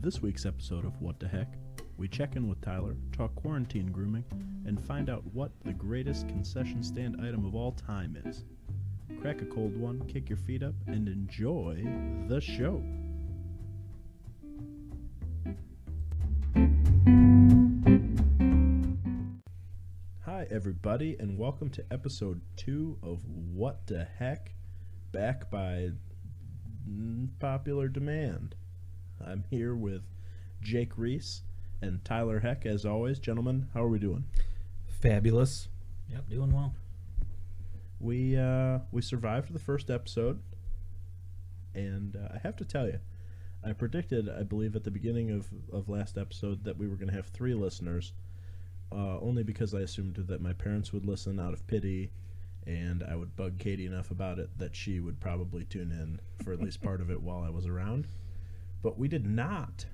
On this week's episode of What the Heck, we check in with Tyler, talk quarantine grooming, and find out what the greatest concession stand item of all time is. Crack a cold one, kick your feet up, and enjoy the show. Hi everybody, and welcome to episode 2 of What the Heck, back by popular demand. I'm here with Jake Reese and Tyler Heck, as always. Gentlemen, how are we doing? Fabulous. Yep, doing well. We survived the first episode, and I have to tell you, I predicted, I believe, at the beginning of last episode that we were going to have 3 listeners, only because I assumed that my parents would listen out of pity, and I would bug Katie enough about it that she would probably tune in for at least part of it while I was around. But we did not.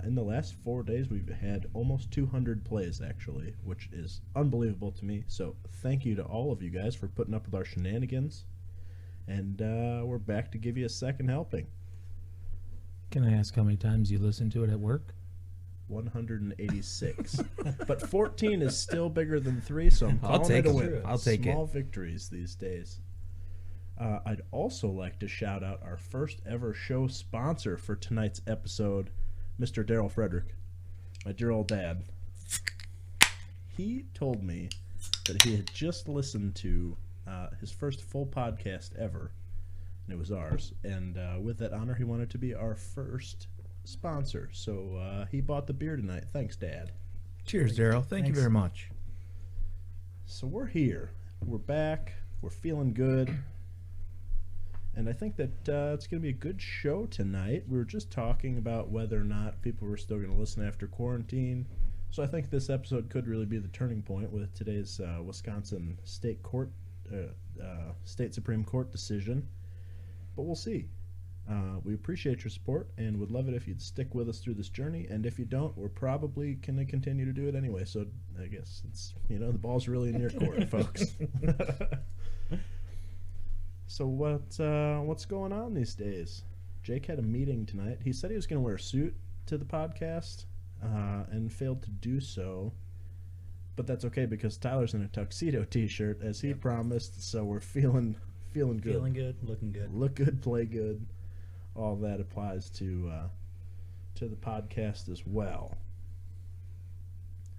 In the last 4 days, we've had almost 200 plays, actually, which is unbelievable to me. So thank you to all of you guys for putting up with our shenanigans. And we're back to give you a second helping. Can I ask how many times you listen to it at work? 186. But 14 is still bigger than 3, so I'm calling it a win. I'll take it. Small victories these days. I'd also like to shout out our first ever show sponsor for tonight's episode, Mr. Daryl Frederick, my dear old dad. He told me that he had just listened to his first full podcast ever, and it was ours. And with that honor, he wanted to be our first sponsor. So he bought the beer tonight. Thanks, Dad. Cheers, Daryl. Thank you very much. So we're here. We're back. We're feeling good. And I think that it's going to be a good show tonight. We were just talking about whether or not people were still going to listen after quarantine. So I think this episode could really be the turning point with today's Wisconsin State Supreme Court decision. But we'll see. We appreciate your support and would love it if you'd stick with us through this journey. And if you don't, we're probably going to continue to do it anyway. So I guess it's, the ball's really in your court, folks. So what's going on these days? Jake had a meeting tonight. He said he was going to wear a suit to the podcast and failed to do so. But that's okay because Tyler's in a tuxedo t-shirt as he promised. So we're feeling good. Feeling good, looking good. Look good, play good. All that applies to the podcast as well.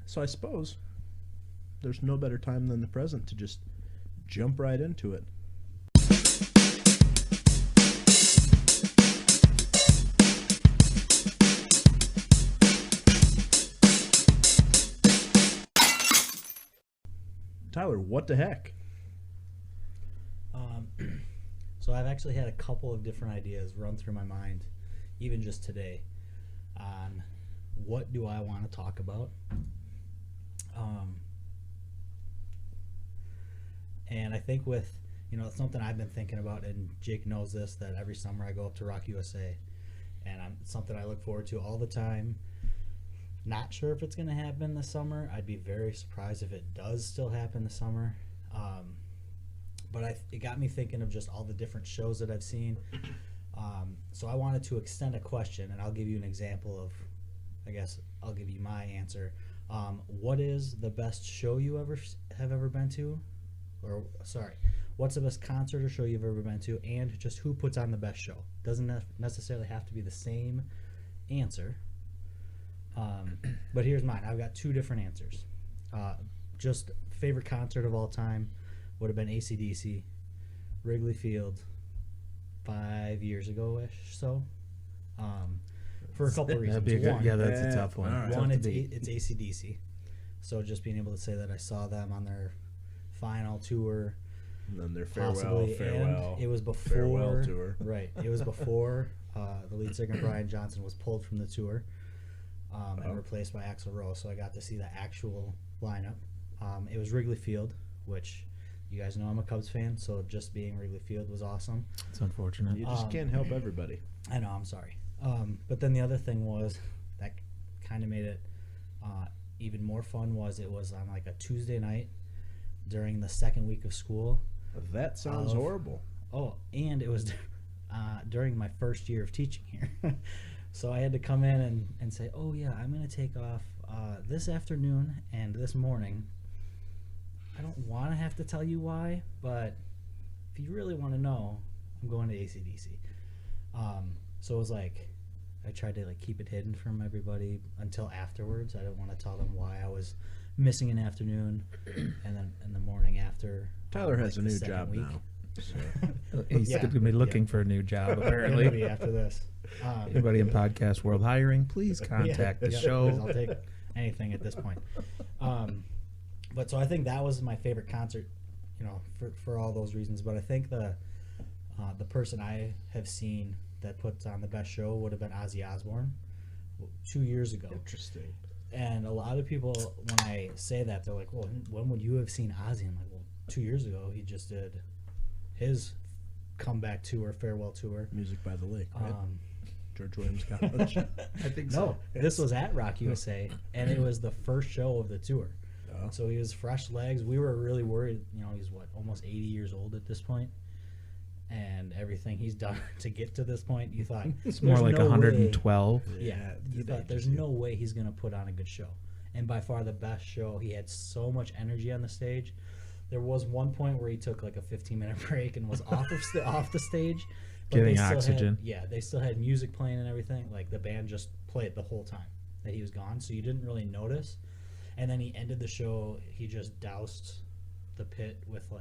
So I suppose there's no better time than the present to just jump right into it. Tyler, what the heck? So I've actually had a couple of different ideas run through my mind, even just today, on what do I want to talk about. And I think with, it's something I've been thinking about, and Jake knows this, that every summer I go up to Rock USA, and it's something I look forward to all the time. Not sure if it's going to happen this summer. I'd be very surprised if it does still happen this summer. But it got me thinking of just all the different shows that I've seen. So I wanted to extend a question, and I'll give you an example of, I guess I'll give you my answer. What is the best show you have ever been to? Or, sorry, what's the best concert or show you've ever been to? And just who puts on the best show? Doesn't necessarily have to be the same answer. But here's mine. I've got 2 different answers. Just favorite concert of all time would have been AC/DC, Wrigley Field, 5 years ago-ish. So, for a couple of reasons. That's a tough one. Right. One, it's AC/DC. So just being able to say that I saw them on their final tour. And then their farewell. And it was before. Farewell tour. Right. It was before the lead singer, Brian Johnson, was pulled from the tour. And replaced by Axl Rose, so I got to see the actual lineup. It was Wrigley Field, which you guys know I'm a Cubs fan, so just being Wrigley Field was awesome. It's unfortunate. You just can't help everybody. I know, I'm sorry. But then the other thing was that kind of made it even more fun was it was on like a Tuesday night during the second week of school. That sounds horrible. Oh, and it was during my first year of teaching here. So I had to come in and say, oh yeah, I'm going to take off this afternoon and this morning. I don't want to have to tell you why, but if you really want to know, I'm going to AC/DC. So it was like, I tried to like keep it hidden from everybody until afterwards. I didn't want to tell them why I was missing an afternoon, and then in the morning after. Tyler has a the new second job week. now. So. He's Yeah. going to be looking for a new job, apparently. Maybe after this. Anybody in podcast world hiring, please contact the show. Please, I'll take anything at this point. But so I think that was my favorite concert, you know, for all those reasons. But I think the person I have seen that puts on the best show would have been Ozzy Osbourne 2 years ago. Interesting. And a lot of people, when I say that, they're like, well, when would you have seen Ozzy? I'm like, well, 2 years ago, he just did his comeback tour, farewell tour. Music by the Lake, right? George Williams College. I think No, this was at Rock USA, and it was the first show of the tour. Oh. So he was fresh legs. We were really worried. You know, he's almost 80 years old at this point, and everything he's done to get to this point. You thought It's more like no 112. Yeah, you thought there's no way he's gonna put on a good show, and by far the best show. He had so much energy on the stage. There was one point where he took like a 15-minute break and was off the stage, but Getting they still oxygen. they still had music playing and everything. Like the band just played the whole time that he was gone, so you didn't really notice. And then he ended the show. He just doused the pit with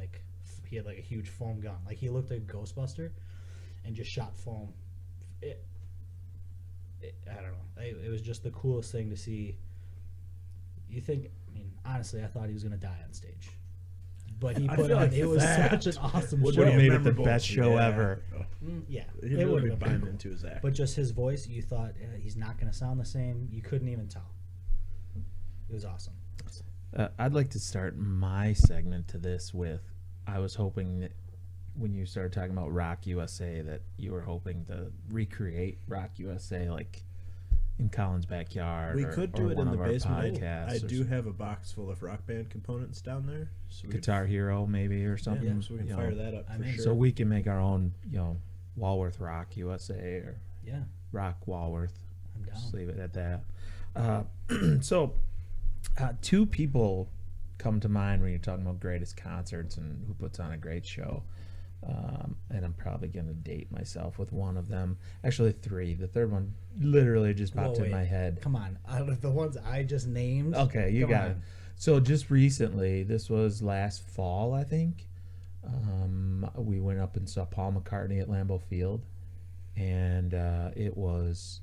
he had like a huge foam gun. Like he looked like a Ghostbuster, and just shot foam. I don't know. It was just the coolest thing to see. I mean, honestly, I thought he was gonna die on stage, but he I put feel on. like It was that such an awesome would show. have be made it the memorable. best show ever. Yeah, He it really would be have been buying cool. into his act. But just his voice, you thought he's not going to sound the same. You couldn't even tell. It was awesome. I'd like to start my segment to this with, I was hoping that when you started talking about Rock USA, that you were hoping to recreate Rock USA like in Collin's backyard. We or, could or do it one in the of our basement. podcasts I or do have a box full of Rock Band components down there. So we Guitar Hero maybe or could, something. yeah, so we can you fire know. that up I'm for in. sure. So we can make our own, Walworth Rock USA or Yeah, Rock Walworth. I'm down. Just leave it at that. So, two people come to mind when you're talking about greatest concerts and who puts on a great show. And I'm probably going to date myself with one of them. Actually, three. The third one literally just popped Whoa, in my wait. head. Come on, out of the ones I just named. Okay, you come got on. it. So just recently, this was last fall, I think. We went up and saw Paul McCartney at Lambeau Field, and it was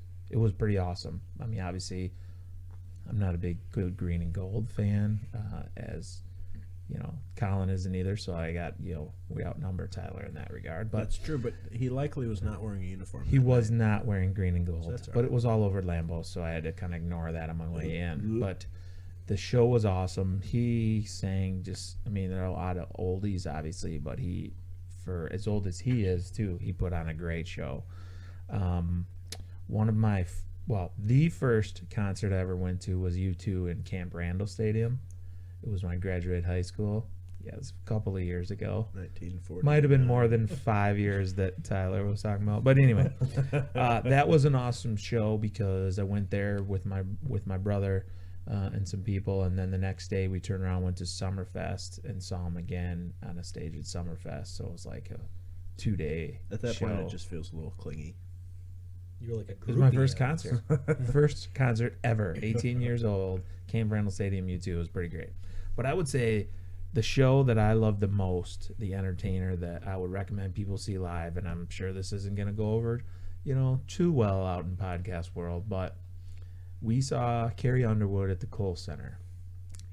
pretty awesome. I mean, obviously, I'm not a big Good Green and Gold fan, as Collin isn't either. So I got we outnumber Tyler in that regard. But That's true, but he likely was not wearing a uniform. he that was night. not wearing green and gold, that's all but right. it was all over Lambeau, so I had to kind of ignore that on my way in. Mhm. But the show was awesome. He sang there are a lot of oldies, obviously, but for as old as he is, too, he put on a great show. One of my, the first concert I ever went to was U2 in Camp Randall Stadium. It was when I graduated high school. Yeah, it was a couple of years ago. 1940. Might have been more than 5 years that Tyler was talking about, but anyway, that was an awesome show because I went there with my brother and some people, and then the next day we turned around, went to Summerfest, and saw him again on a stage at Summerfest. So it was like a 2-day. At that show. point, it just feels a little clingy. You were like a It was my groupie first of concert, first concert ever. 18 years old, Camp Randall Stadium, U2. It was pretty great. But I would say the show that I love the most, the entertainer that I would recommend people see live, and I'm sure this isn't going to go over, too well out in podcast world, but we saw Carrie Underwood at the Kohl Center.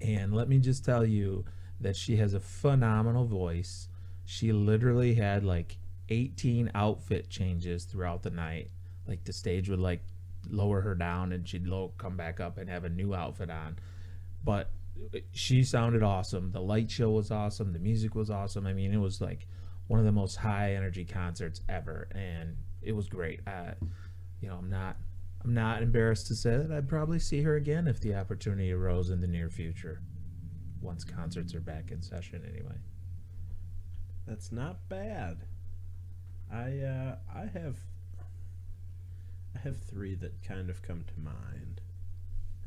And let me just tell you that she has a phenomenal voice. She literally had like 18 outfit changes throughout the night. Like the stage would like lower her down and she'd come back up and have a new outfit on. But she sounded awesome. The light show was awesome. The music was awesome. I mean, it was like one of the most high energy concerts ever, and it was great. I'm not embarrassed to say that I'd probably see her again if the opportunity arose in the near future. Once concerts are back in session, anyway. That's not bad. I have have three that kind of come to mind,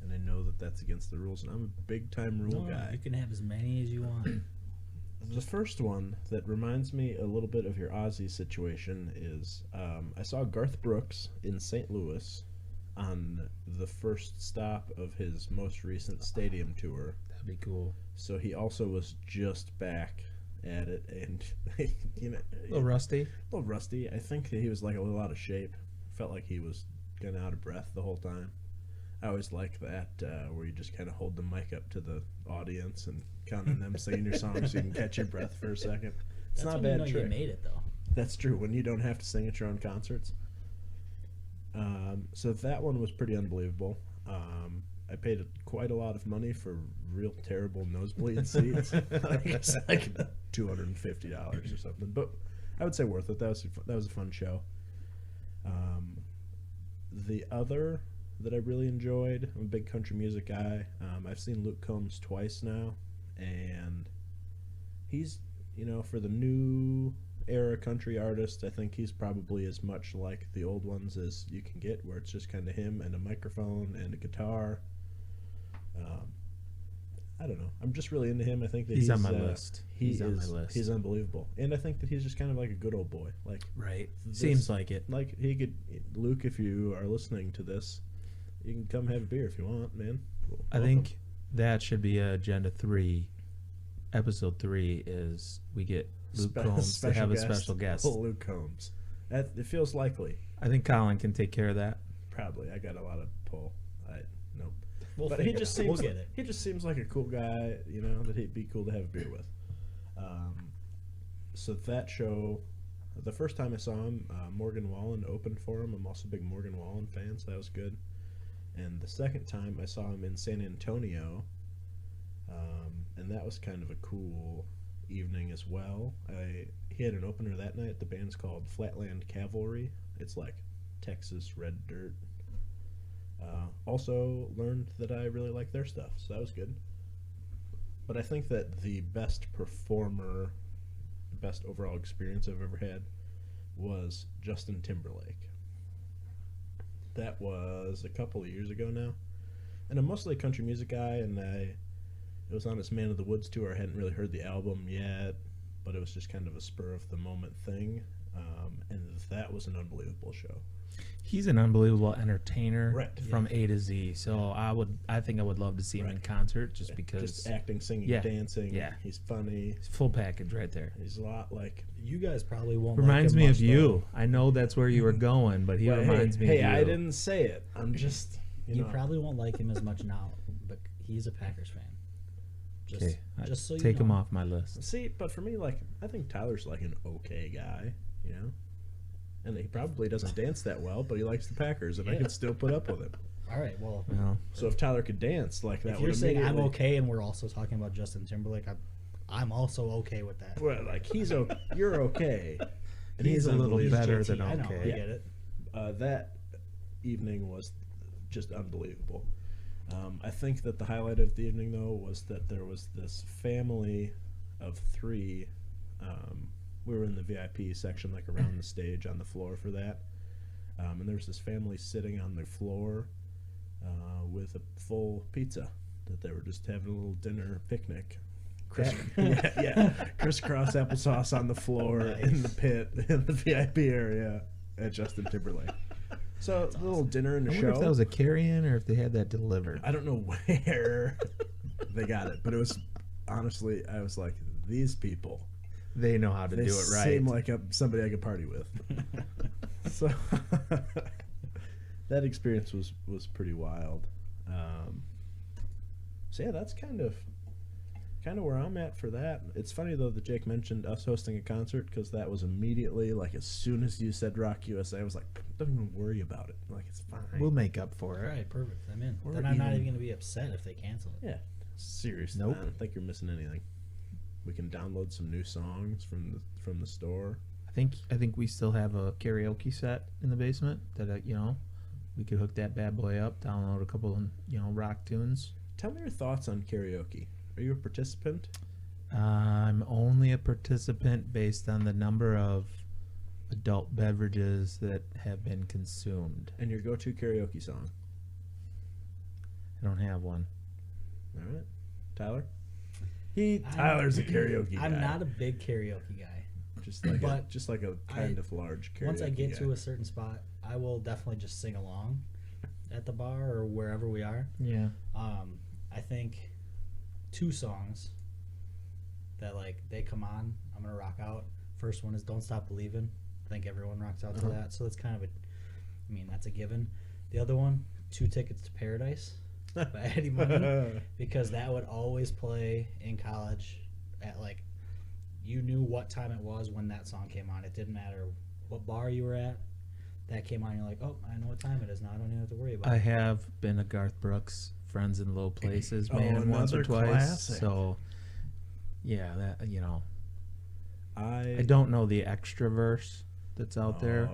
and I know that that's against the rules, and I'm a big-time rule guy. You can have as many as you want. The first one that reminds me a little bit of your Ozzy situation is I saw Garth Brooks in St. Louis on the first stop of his most recent stadium tour. That'd be cool. So he also was just back at it, and you know, A little rusty. a little rusty. I think that he was like a little out of shape. Felt like he was kind of out of breath the whole time. I always like that where you just kind of hold the mic up to the audience and count on them singing your song so you can catch your breath for a second. It's That's not a when bad you know trick. you made it, though. That's true, when you don't have to sing at your own concerts. So that one was pretty unbelievable. I paid quite a lot of money for real terrible nosebleed seats. It's like $250 or something, but I would say worth it. That was a fun show. The other that I really enjoyed, I'm a big country music guy. I've seen Luke Combs twice now, and he's, you know, for the new era country artist, I think he's probably as much like the old ones as you can get, where it's just kind of him and a microphone and a guitar. I don't know. I'm just really into him. I think that He's on my list. He's on my list. He's unbelievable, and I think that he's just kind of like a good old boy. Like Right. this- Seems like it. like he could. Luke, if you are listening to this, you can come have a beer if you want, man. I think that should be Agenda 3. Episode 3 is we get Luke Combs to have a special guest. Luke Combs. It feels likely. I think Collin can take care of that. Probably. I got a lot of pull. Nope. We'll But figure he it just out. seems We'll get it. he just seems like a cool guy, you know, that he'd be cool to have a beer with. So that show, the first time I saw him, Morgan Wallen opened for him. I'm also a big Morgan Wallen fan, so that was good. And the second time I saw him in San Antonio, and that was kind of a cool evening as well. He had an opener that night. The band's called Flatland Cavalry. It's like Texas Red Dirt. Also learned that I really like their stuff, so that was good. But I think that the best performer, best overall experience I've ever had was Justin Timberlake. That was a couple of years ago now. And I'm mostly a country music guy, and it was on his Man of the Woods tour. I hadn't really heard the album yet, but it was just kind of a spur of the moment thing. And that was an unbelievable show. He's an unbelievable entertainer Right. from A to Z. So I think I would love to see him in Right. concert just because Just acting, singing, Yeah. dancing. Yeah. He's funny. it's full package right there. He's a lot like. You guys probably won't. Reminds like me him of much, you. though. I know that's where you were going, but he Well, reminds me hey, of you. I didn't say it. I'm just. You know. probably won't like him as much now, but he's a Packers fan. Okay, Just so you take him know. off my list. See, but for me, like, I think Tyler's like an okay guy, you know? And he probably doesn't dance that well, but he likes the Packers, and I Yeah. could still put up with him. All right, well, Well, So if Tyler could dance, like, that if would you're saying I'm immediately- okay, and we're also talking about Justin Timberlake, I'm also okay with that. Well, like, he's okay. You're okay. And He's a little unbelievable. better than I know, okay. I get it. That evening was just unbelievable. I think that the highlight of the evening, though, was that there was this family of three. We were in the VIP section, like around the stage on the floor for that. And there was this family sitting on the floor with a full pizza that they were just having a little dinner picnic. Yeah. Crisscross applesauce on the floor in the pit in the VIP area at Justin Timberlake. So a little dinner and a I show. wonder if that was a carry-in or if they had that delivered. I don't know where they got it, but it was honestly, I was like, these people, They know how to they do it right. seem like somebody I could party with. So that experience was pretty wild. So yeah, that's kind of where I'm at for that. It's funny though that Jake mentioned us hosting a concert, because that was immediately, like, as soon as you said Rock USA, I was like, don't even worry about it. Like, it's fine. We'll make up for All it. right, perfect. I'm in. We're Then I'm not even. even going to be upset if they cancel it. Yeah, seriously. Nope. I don't think you're missing anything. We can download some new songs from the store. I think we still have a karaoke set in the basement that we could hook that bad boy up, download a couple of rock tunes. Tell me your thoughts on karaoke. Are you a participant? I'm only a participant based on the number of adult beverages that have been consumed. And your go-to karaoke song. I don't have one. All right, Tyler. Tyler's a karaoke guy. I'm not a big karaoke guy. Just like a kind of large karaoke. Once I get guy. to a certain spot, I will definitely just sing along at the bar or wherever we are. Yeah. I think 2 songs that like they come on, I'm gonna rock out. First one is "Don't Stop Believin'." I think everyone rocks out to that, so that's kind of that's a given. The other one, "Two Tickets to Paradise" by Eddie Money, because that would always play in college at like, you knew what time it was when that song came on. It didn't matter what bar you were at. That came on, you're like, oh, I know what time it is now. I don't even have to worry about it. I have been a Garth Brooks Friends in Low Places man once or twice. Classic. So, yeah, that I I don't know the extra verse that's out there.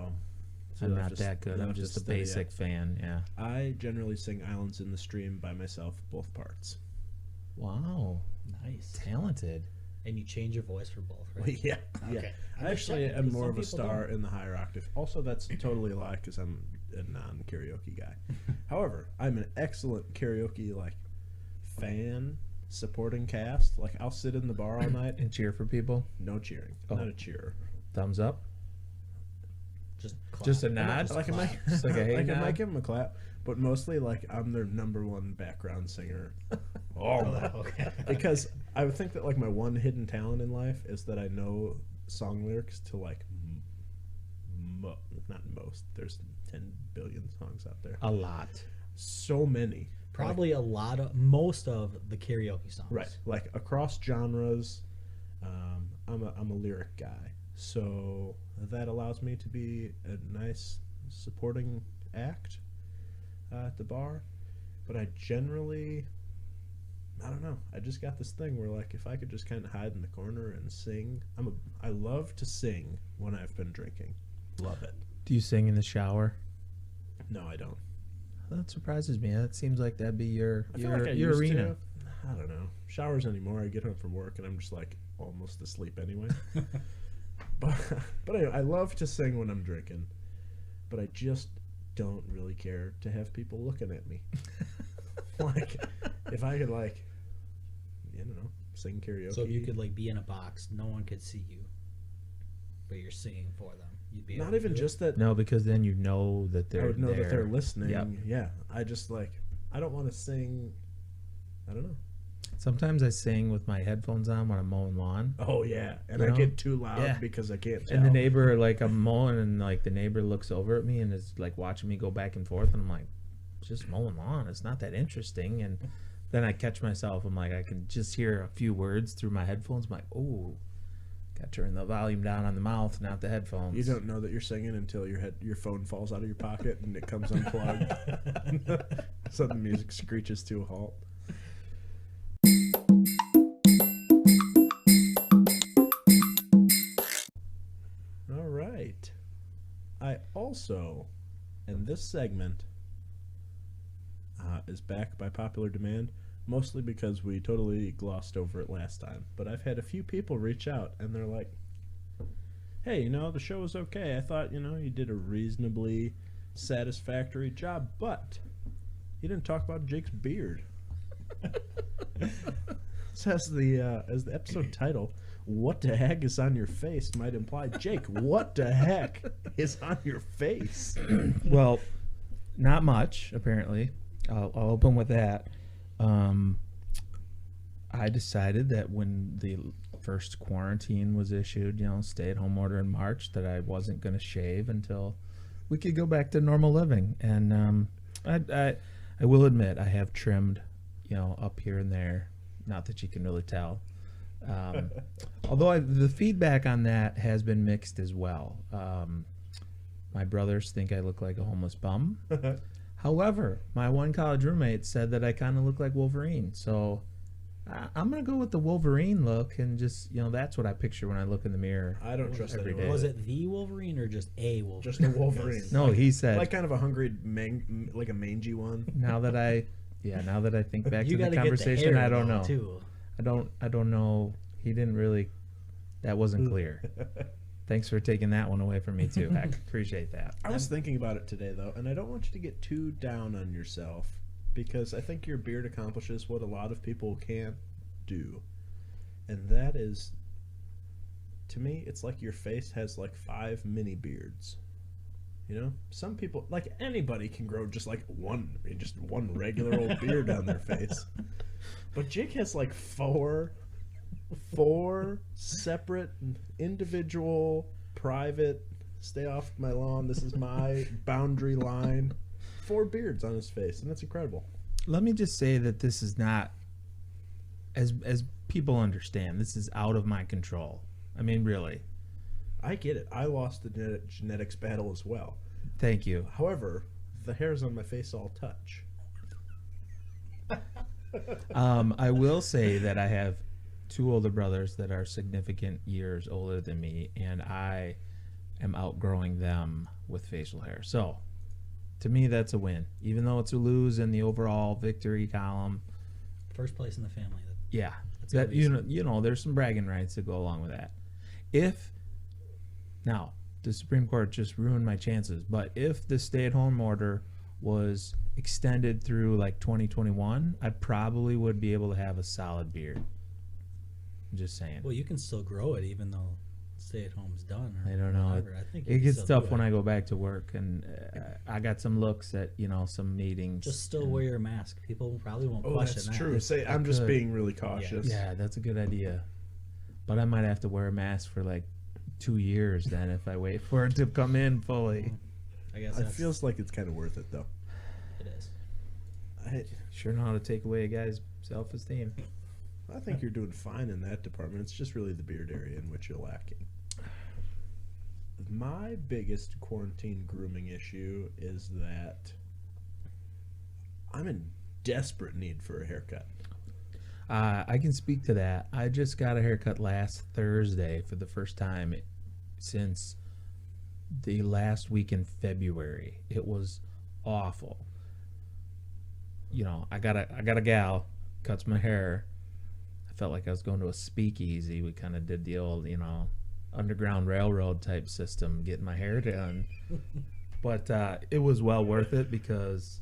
so I'm you'll have not to- that good. you'll I'm have to just a study basic up. fan. Yeah. I generally sing "Islands in the Stream" by myself, both parts. Wow. Nice. Talented. And you change your voice for both, right? Well, yeah. Okay. I actually am more Some of a people star don't. in the higher octave. Also, that's totally a lie because I'm a non-karaoke guy. However, I'm an excellent karaoke fan, supporting cast. Like, I'll sit in the bar all night. And cheer for people. No cheering. Oh. Not a cheer. Thumbs up. Just a nod? Like, I might, Just like a hey like, I nod? might give them a clap, but mostly, like, I'm their number one background singer. Okay. Because I would think that, like, my one hidden talent in life is that I know song lyrics to, like, not most. There's 10 billion songs out there. A lot. So many. Probably most of the karaoke songs. Right. Like, across genres, I'm a lyric guy. So that allows me to be a nice supporting act at the bar. But I generally, I don't know. I just got this thing where, like, if I could just kind of hide in the corner and sing, I love to sing when I've been drinking. Love it. Do you sing in the shower? No, I don't. That surprises me. That seems like that'd be your I feel like I your used arena. to. I don't know. Showers anymore. I get home from work and I'm just like almost asleep anyway. but anyway, I love to sing when I'm drinking, but I just don't really care to have people looking at me. Like, if I could, like, I don't know, sing karaoke. So if you could like be in a box, no one could see you, but you're singing for them. You'd be not able to even do it? just that. No, because then you know that they're I would know there. that they're listening. Yep. Yeah, I just like. I don't want to sing. I don't know. Sometimes I sing with my headphones on when I'm mowing lawn. Oh yeah, and You I know? get too loud Yeah. because I can't tell. And the neighbor, like, I'm mowing, and like the neighbor looks over at me and is like watching me go back and forth, and I'm like, just mowing lawn. It's not that interesting. And then I catch myself. I'm like, I can just hear a few words through my headphones. I'm like, oh, got to turn the volume down on the mouth, not the headphones. You don't know that you're singing until your phone falls out of your pocket and it comes unplugged. So the music screeches to a halt. All right. I also, and this segment is back by popular demand, mostly because we totally glossed over it last time. But I've had a few people reach out and they're like, hey, the show was okay. I thought, you did a reasonably satisfactory job, but you didn't talk about Jake's beard. So as the episode title, "What the heck is on your face?" might imply, Jake, what the heck is on your face? Well, not much, apparently. I'll open with that. I decided that when the first quarantine was issued, stay-at-home order in March, that I wasn't going to shave until we could go back to normal living. And I will admit I have trimmed, up here and there. Not that you can really tell. Although the feedback on that has been mixed as well. My brothers think I look like a homeless bum. However, my one college roommate said that I kind of look like Wolverine. So I'm going to go with the Wolverine look and just, that's what I picture when I look in the mirror. I don't trust every anyone. day. Was it the Wolverine or just a Wolverine? Just a Wolverine. No, he said, Like kind of a hungry, like a mangy one. now that I think back You to the gotta get the conversation, hair, I don't though, know. Too. I don't know. He didn't really, that wasn't clear. Thanks for taking that one away from me too, Heck. Appreciate that. I was thinking about it today, though, and I don't want you to get too down on yourself because I think your beard accomplishes what a lot of people can't do. And that is, to me, it's like your face has like 5 mini beards. You know? Some people, like anybody can grow just like one regular old beard on their face. But Jake has like four separate, individual, private, stay off my lawn, this is my boundary line, 4 beards on his face, and that's incredible. Let me just say that this is not, as people understand, this is out of my control. I mean, really. I get it. I lost the genetics battle as well. Thank you. However, the hairs on my face all touch. I will say that I have 2 older brothers that are significant years older than me, and I am outgrowing them with facial hair. So, to me, that's a win. Even though it's a lose in the overall victory column. First place in the family. Yeah. That's That amazing. you know, there's some bragging rights that go along with that. Now, the Supreme Court just ruined my chances, but if the stay-at-home order was extended through like 2021, I probably would be able to have a solid beard. I'm just saying. Well, you can still grow it even though stay-at-home's done. Or I don't know. whatever. I think you It can gets still tough do when it. I go back to work, and I got some looks at some meetings. Just still and- wear your mask. People probably won't Oh, question that's that. true. Say, I'm just could. being really cautious. Yeah, that's a good idea. But I might have to wear a mask for like 2 years then if I wait for it to come in fully. I guess It that's, feels like it's kind of worth it, though. it is. Sure know how to take away a guy's self-esteem. I think you're doing fine in that department. It's just really the beard area in which you're lacking. My biggest quarantine grooming issue is that I'm in desperate need for a haircut. I can speak to that. I just got a haircut last Thursday for the first time since the last week in February. It was awful. I got a gal, cuts my hair. I felt like I was going to a speakeasy. We kind of did the old, Underground Railroad type system, getting my hair done. But it was well worth it because,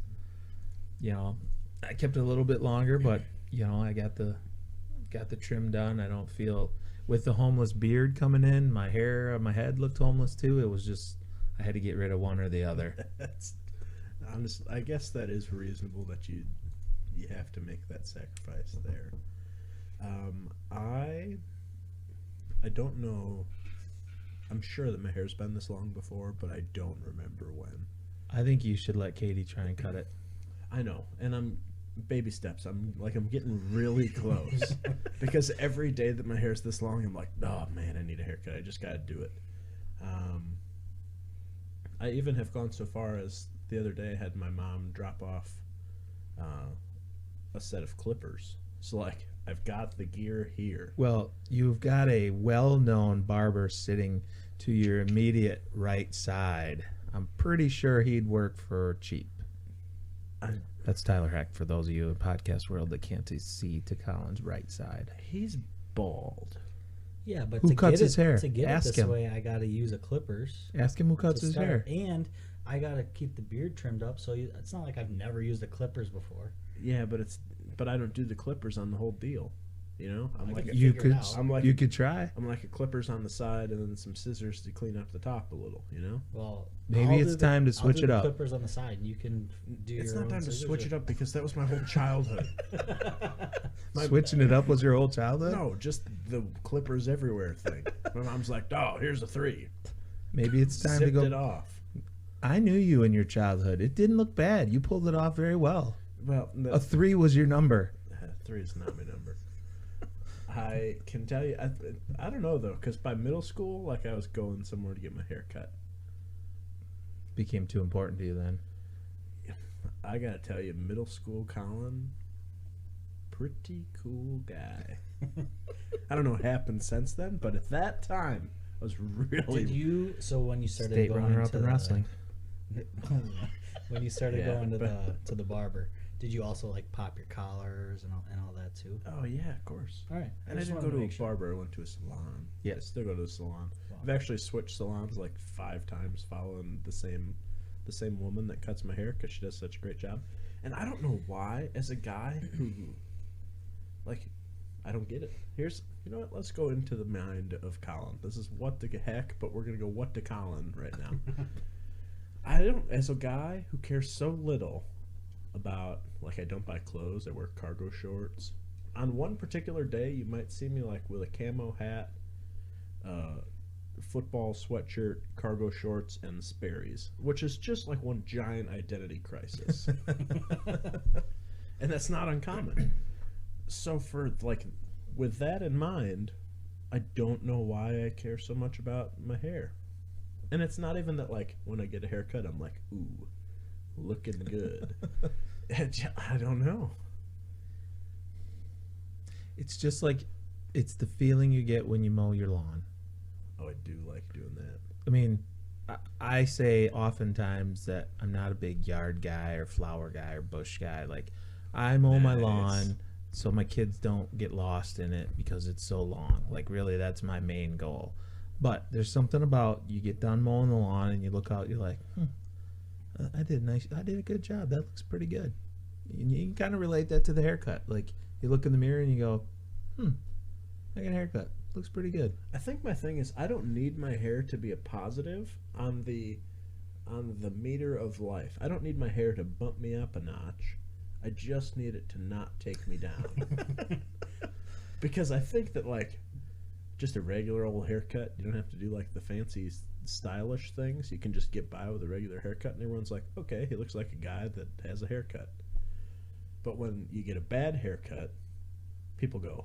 I kept it a little bit longer, but I got the trim done. I don't feel, with the homeless beard coming in, my hair on my head looked homeless too. It was just, I had to get rid of one or the other. That's honest. I guess that is reasonable that you have to make that sacrifice there. I don't know. I'm sure that my hair's been this long before, but I don't remember when. I think you should let Katie try and cut it. I know, and I'm baby steps. I'm getting really close because every day that my hair's this long, I'm like, oh man, I need a haircut. I just gotta do it. I even have gone so far as the other day I had my mom drop off a set of clippers. So I've got the gear here. Well, you've got a well-known barber sitting to your immediate right side. I'm pretty sure he'd work for cheap. That's Tyler Heck, for those of you in podcast world that can't see to Collin's right side. He's bald. Yeah, but Who to cuts get his it, hair? To get Ask it this him. way, I got to use a clippers. Ask him who cuts to his start, hair. and I got to keep the beard trimmed up. So it's not like I've never used the clippers before. Yeah, but I don't do the clippers on the whole deal. I'm I like can a, You figure could, it out. I'm like you a- could try. I'm like a clippers on the side and then some scissors to clean up the top a little. Well, Maybe I'll it's do the- time to I'll switch do it the up. Clippers on the side, and you can do It's your not own time to scissors switch it up because that was my whole childhood. Switching it up was your whole childhood? No, just the clippers everywhere thing. My mom's like, "Oh, here's a 3." Maybe it's time to Zipped go. it off. I knew you in your childhood. It didn't look bad. You pulled it off very well. Well, A 3 was your number. 3 is not my number. I can tell you, I don't know though, because by middle school, I was going somewhere to get my hair cut. Became too important to you then. I gotta tell you, middle school Collin, pretty cool guy. I don't know what happened since then, but at that time, I was really. Did you? So when you started State going runner-up to in the, wrestling. when you started Yeah, going to but- the barber, Did you also like pop your collars and all that too? Oh yeah, of course. All right. And I just didn't wanted go to a make sure. barber. I went to a salon. Yeah. I still go to a salon. Wow. I've actually switched salons like 5 times, following the same woman that cuts my hair because she does such a great job. And I don't know why, as a guy who, like, I don't get it. Here's, you know what? Let's go into the mind of Collin. This is what the heck, but we're gonna go what to Collin right now. I don't, as a guy who cares so little about, like, I don't buy clothes, I wear cargo shorts. On one particular day, you might see me, like, with a camo hat, football sweatshirt, cargo shorts, and Sperry's, which is just like one giant identity crisis. And that's not uncommon. So for, like, with that in mind, I don't know why I care so much about my hair. And it's not even that, like, when I get a haircut, I'm like, ooh, looking good. I don't know. It's just like, it's the feeling you get when you mow your lawn. Oh, I do like doing that. I mean, I say oftentimes that I'm not a big yard guy or flower guy or bush guy. Like, I mow my Nice. lawn so my kids don't get lost in it because it's so long. Like, really, that's my main goal. But there's something about you get done mowing the lawn and you look out, you're like, I did a good job. That looks pretty good. And you can kind of relate that to the haircut. Like, you look in the mirror and you go, I got a haircut. Looks pretty good. I think my thing is I don't need my hair to be a positive on the meter of life. I don't need my hair to bump me up a notch. I just need it to not take me down. Because I think that, like, just a regular old haircut, you don't have to do like the fancy stylish things. You can just get by with a regular haircut and everyone's like, okay, he looks like a guy that has a haircut. But when you get a bad haircut, people go,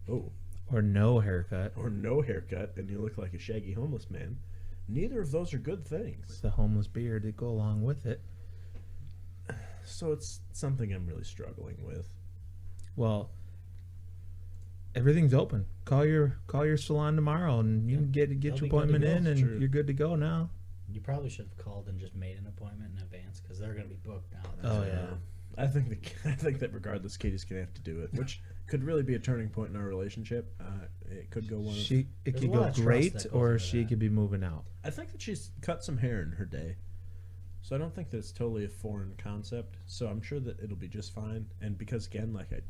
oh, Or no haircut. or no haircut, and you look like a shaggy homeless man. Neither of those are good things. The homeless beard to go along with it. So it's something I'm really struggling with. Well, everything's open. Call your salon tomorrow, and you can get They'll your be good to appointment go. in, and True. you're good to go now. You probably should have called and just made an appointment in advance because they're going to be booked now. Oh, yeah. I think that regardless, Katie's gonna have to do it, which could really be a turning point in our relationship. It could go one. It There's could a lot go of trust great, that goes or into she that. could be moving out. I think that she's cut some hair in her day, so I don't think that it's totally a foreign concept. So I'm sure that it'll be just fine. And because again, like it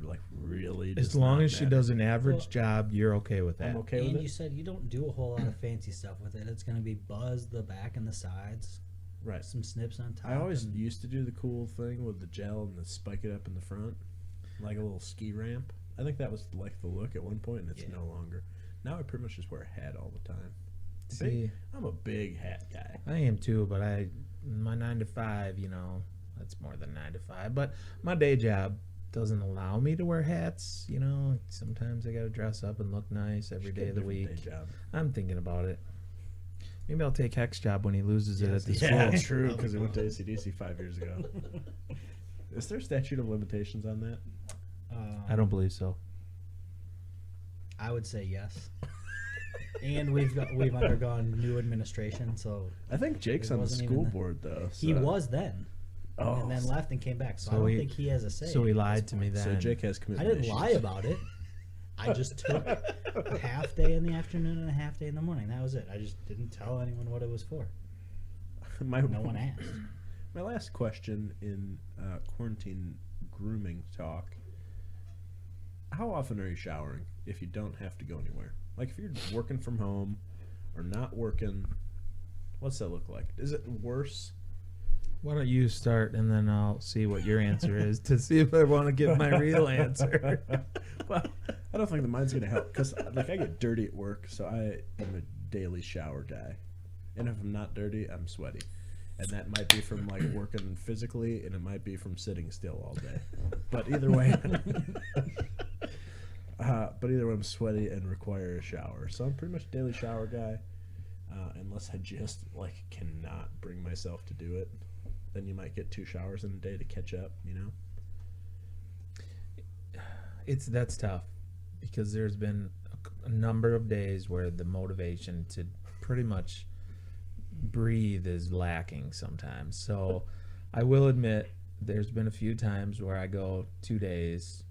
like really. As does long not as she matter. does an average Well, job, you're okay with that. I'm okay And with you it. said you don't do a whole lot of fancy stuff with it. It's going to be buzz the back and the sides, Right. some snips on top. I always and used to do the cool thing with the gel and the spike it up in the front, like a little ski ramp. I think that was like the look at one point, and it's Yeah. no longer. Now I pretty much just wear a hat all the time. See, I'm a big hat guy. I am too, but my 9 to 5, that's more than 9 to 5. But my day job doesn't allow me to wear hats. Sometimes I got to dress up and look nice every Should day get of a the different week. day job. I'm thinking about it. Maybe I'll take Heck's job when he loses it at the Yeah, school. true, because it went to ACDC 5 years ago. Is there a statute of limitations on that? I don't believe so. I would say yes. And we've undergone new administration, so I think Jake's It on the wasn't school even the- board, though. he so- was then, Oh, and then left and came back. So I So don't he- think he has a say. So he at this lied to me point. then. so Jake has I commitment didn't issues. lie about it. I just took a half day in the afternoon and a half day in the morning. That was it. I just didn't tell anyone what it was for. No one asked. My last question in quarantine grooming talk: how often are you showering if you don't have to go anywhere? Like if you're working from home or not working, what's that look like? Is it worse? Why don't you start, and then I'll see what your answer is to see if I want to give my real answer. Well, I don't think that mine's gonna help because like I get dirty at work, so I am a daily shower guy, and if I'm not dirty, I'm sweaty, and that might be from like working physically, and it might be from sitting still all day. But either way, I'm sweaty and require a shower, so I'm pretty much a daily shower guy, unless I just like cannot bring myself to do it. Then you might get 2 showers in a day to catch up, That's tough because there's been a number of days where the motivation to pretty much breathe is lacking sometimes. So I will admit there's been a few times where I go 2 days,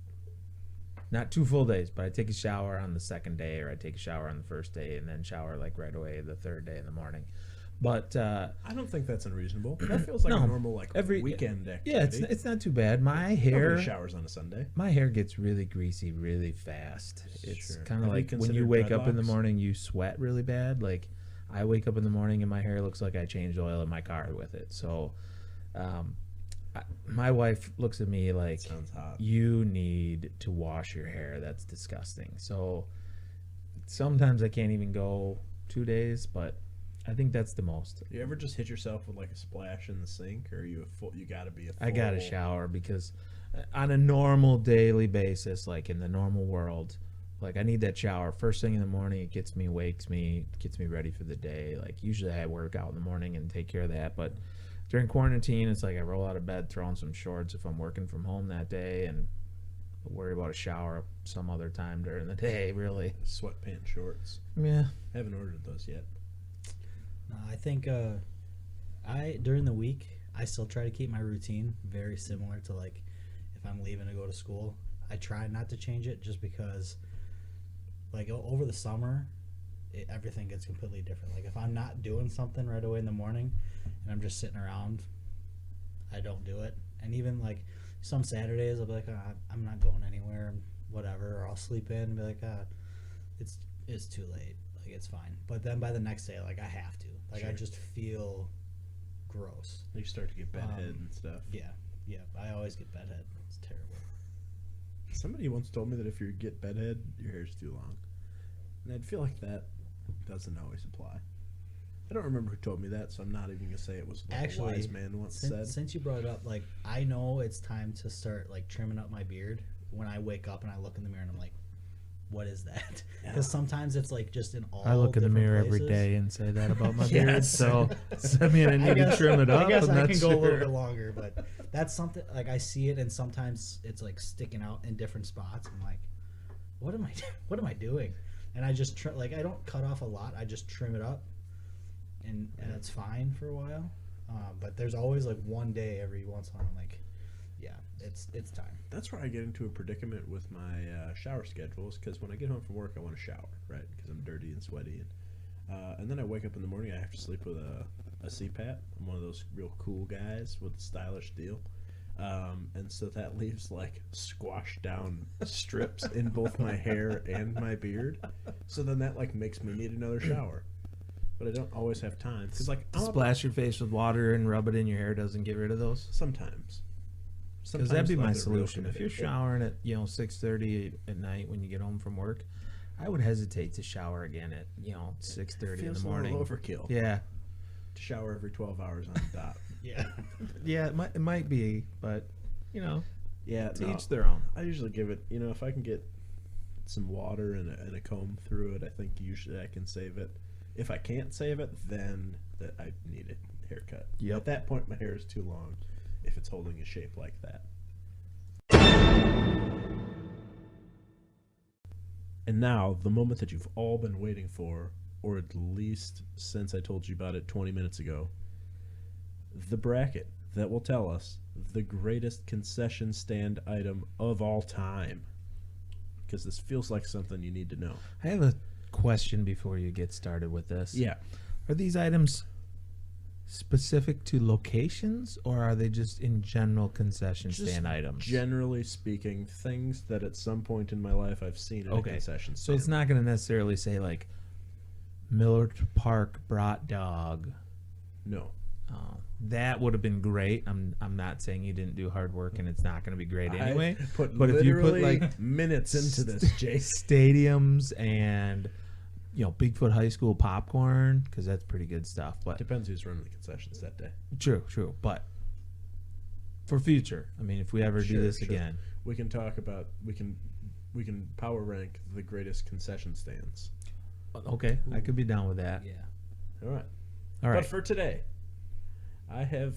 not 2 full days, but I take a shower on the second day, or I take a shower on the first day and then shower like right away the third day in the morning. But I don't think that's unreasonable. That feels like No, a normal like weekend activity. yeah, it's not too bad. My hair Nobody showers on a Sunday. my hair gets really greasy really fast. It's Sure. kind of Have you like when you considered wake up in the dreadlocks? morning, you sweat really bad. Like I wake up in the morning and my hair looks like I changed oil in my car with it. So my wife looks at me like, Sounds hot. you need to wash your hair. That's disgusting. So sometimes I can't even go 2 days, but I think that's the most. You ever just hit yourself with like a splash in the sink, or are you you got to be a full... I got to shower because on a normal daily basis, like in the normal world, like I need that shower first thing in the morning. It gets me ready for the day. Like usually I work out in the morning and take care of that, but during quarantine, it's like I roll out of bed, throw on some shorts if I'm working from home that day, and worry about a shower some other time during the day, really. Sweatpants shorts. Yeah. I haven't ordered those yet. No, I think during the week I still try to keep my routine very similar to like if I'm leaving to go to school. I try not to change it just because like over the summer everything gets completely different. Like if I'm not doing something right away in the morning and I'm just sitting around, I don't do it. And even like some Saturdays I'll be like, I'm not going anywhere, whatever, or I'll sleep in and be like, it's too late, like it's fine. But then by the next day, like I have to, like I Sure. just feel gross. You start to get bedhead and stuff. Yeah, I always get bedhead. It's terrible. Somebody once told me that if you get bedhead, your hair's too long. And I'd feel like that doesn't always apply. I don't remember who told me that, so I'm not even going to say it was what Actually, a wise man once said. Since you brought it up, like I know it's time to start like trimming up my beard when I wake up and I look in the mirror and I'm like, what is that? Because sometimes it's like just in all I look in the different mirror places. every day and say that about my Yes. beard. So I mean, I need to trim it up. I guess I'm I not can go a little sure. bit longer, but that's something like I see it, and sometimes it's like sticking out in different spots. I'm like, what am I doing? And I just like I don't cut off a lot. I just trim it up, and it's fine for a while. But there's always like one day every once in a while I'm like, yeah, it's time. That's where I get into a predicament with my shower schedules, because when I get home from work, I want to shower, right? Because I'm dirty and sweaty. And then I wake up in the morning, I have to sleep with a CPAP. I'm one of those real cool guys with a stylish deal. And so that leaves like squashed down strips in both my hair and my beard. So then that like makes me need another shower. But I don't always have time. Because like, I'm up- Splash your face with water and rub it in your hair doesn't get rid of those. sometimes. Because that'd be like, my they're real solution. If you're committed. showering at 6:30 at night when you get home from work, I would hesitate to shower again at 6:30 in the Feels a morning. little overkill. Yeah, To shower every 12 hours on the dot. Yeah. yeah, it might be, but Yeah, to no, each their own. I usually give it, if I can get some water and a comb through it, I think usually I can save it. If I can't save it, then I need a haircut. Yep. At that point, my hair is too long if it's holding a shape like that. And now, the moment that you've all been waiting for, or at least since I told you about it 20 minutes ago, the bracket that will tell us the greatest concession stand item of all time. Because this feels like something you need to know. I have a question before you get started with this. Yeah. Are these items specific to locations, or are they just in general concession Just stand items? Generally speaking, things that at some point in my life I've seen at a concession stand. So it's not going to necessarily say like Millard Park brat dog. No. That would have been great. I'm not saying you didn't do hard work and it's not going to be great anyway. I put but if you put literally like minutes into this, Jake. stadiums and Bigfoot High School popcorn, because that's pretty good stuff. But Depends who's running the concessions that day. true. But for future, I mean, if we ever do this again, We can talk about we can power rank the greatest concession stands. okay, I could be down with that. Yeah. All right. All right. But for today, I have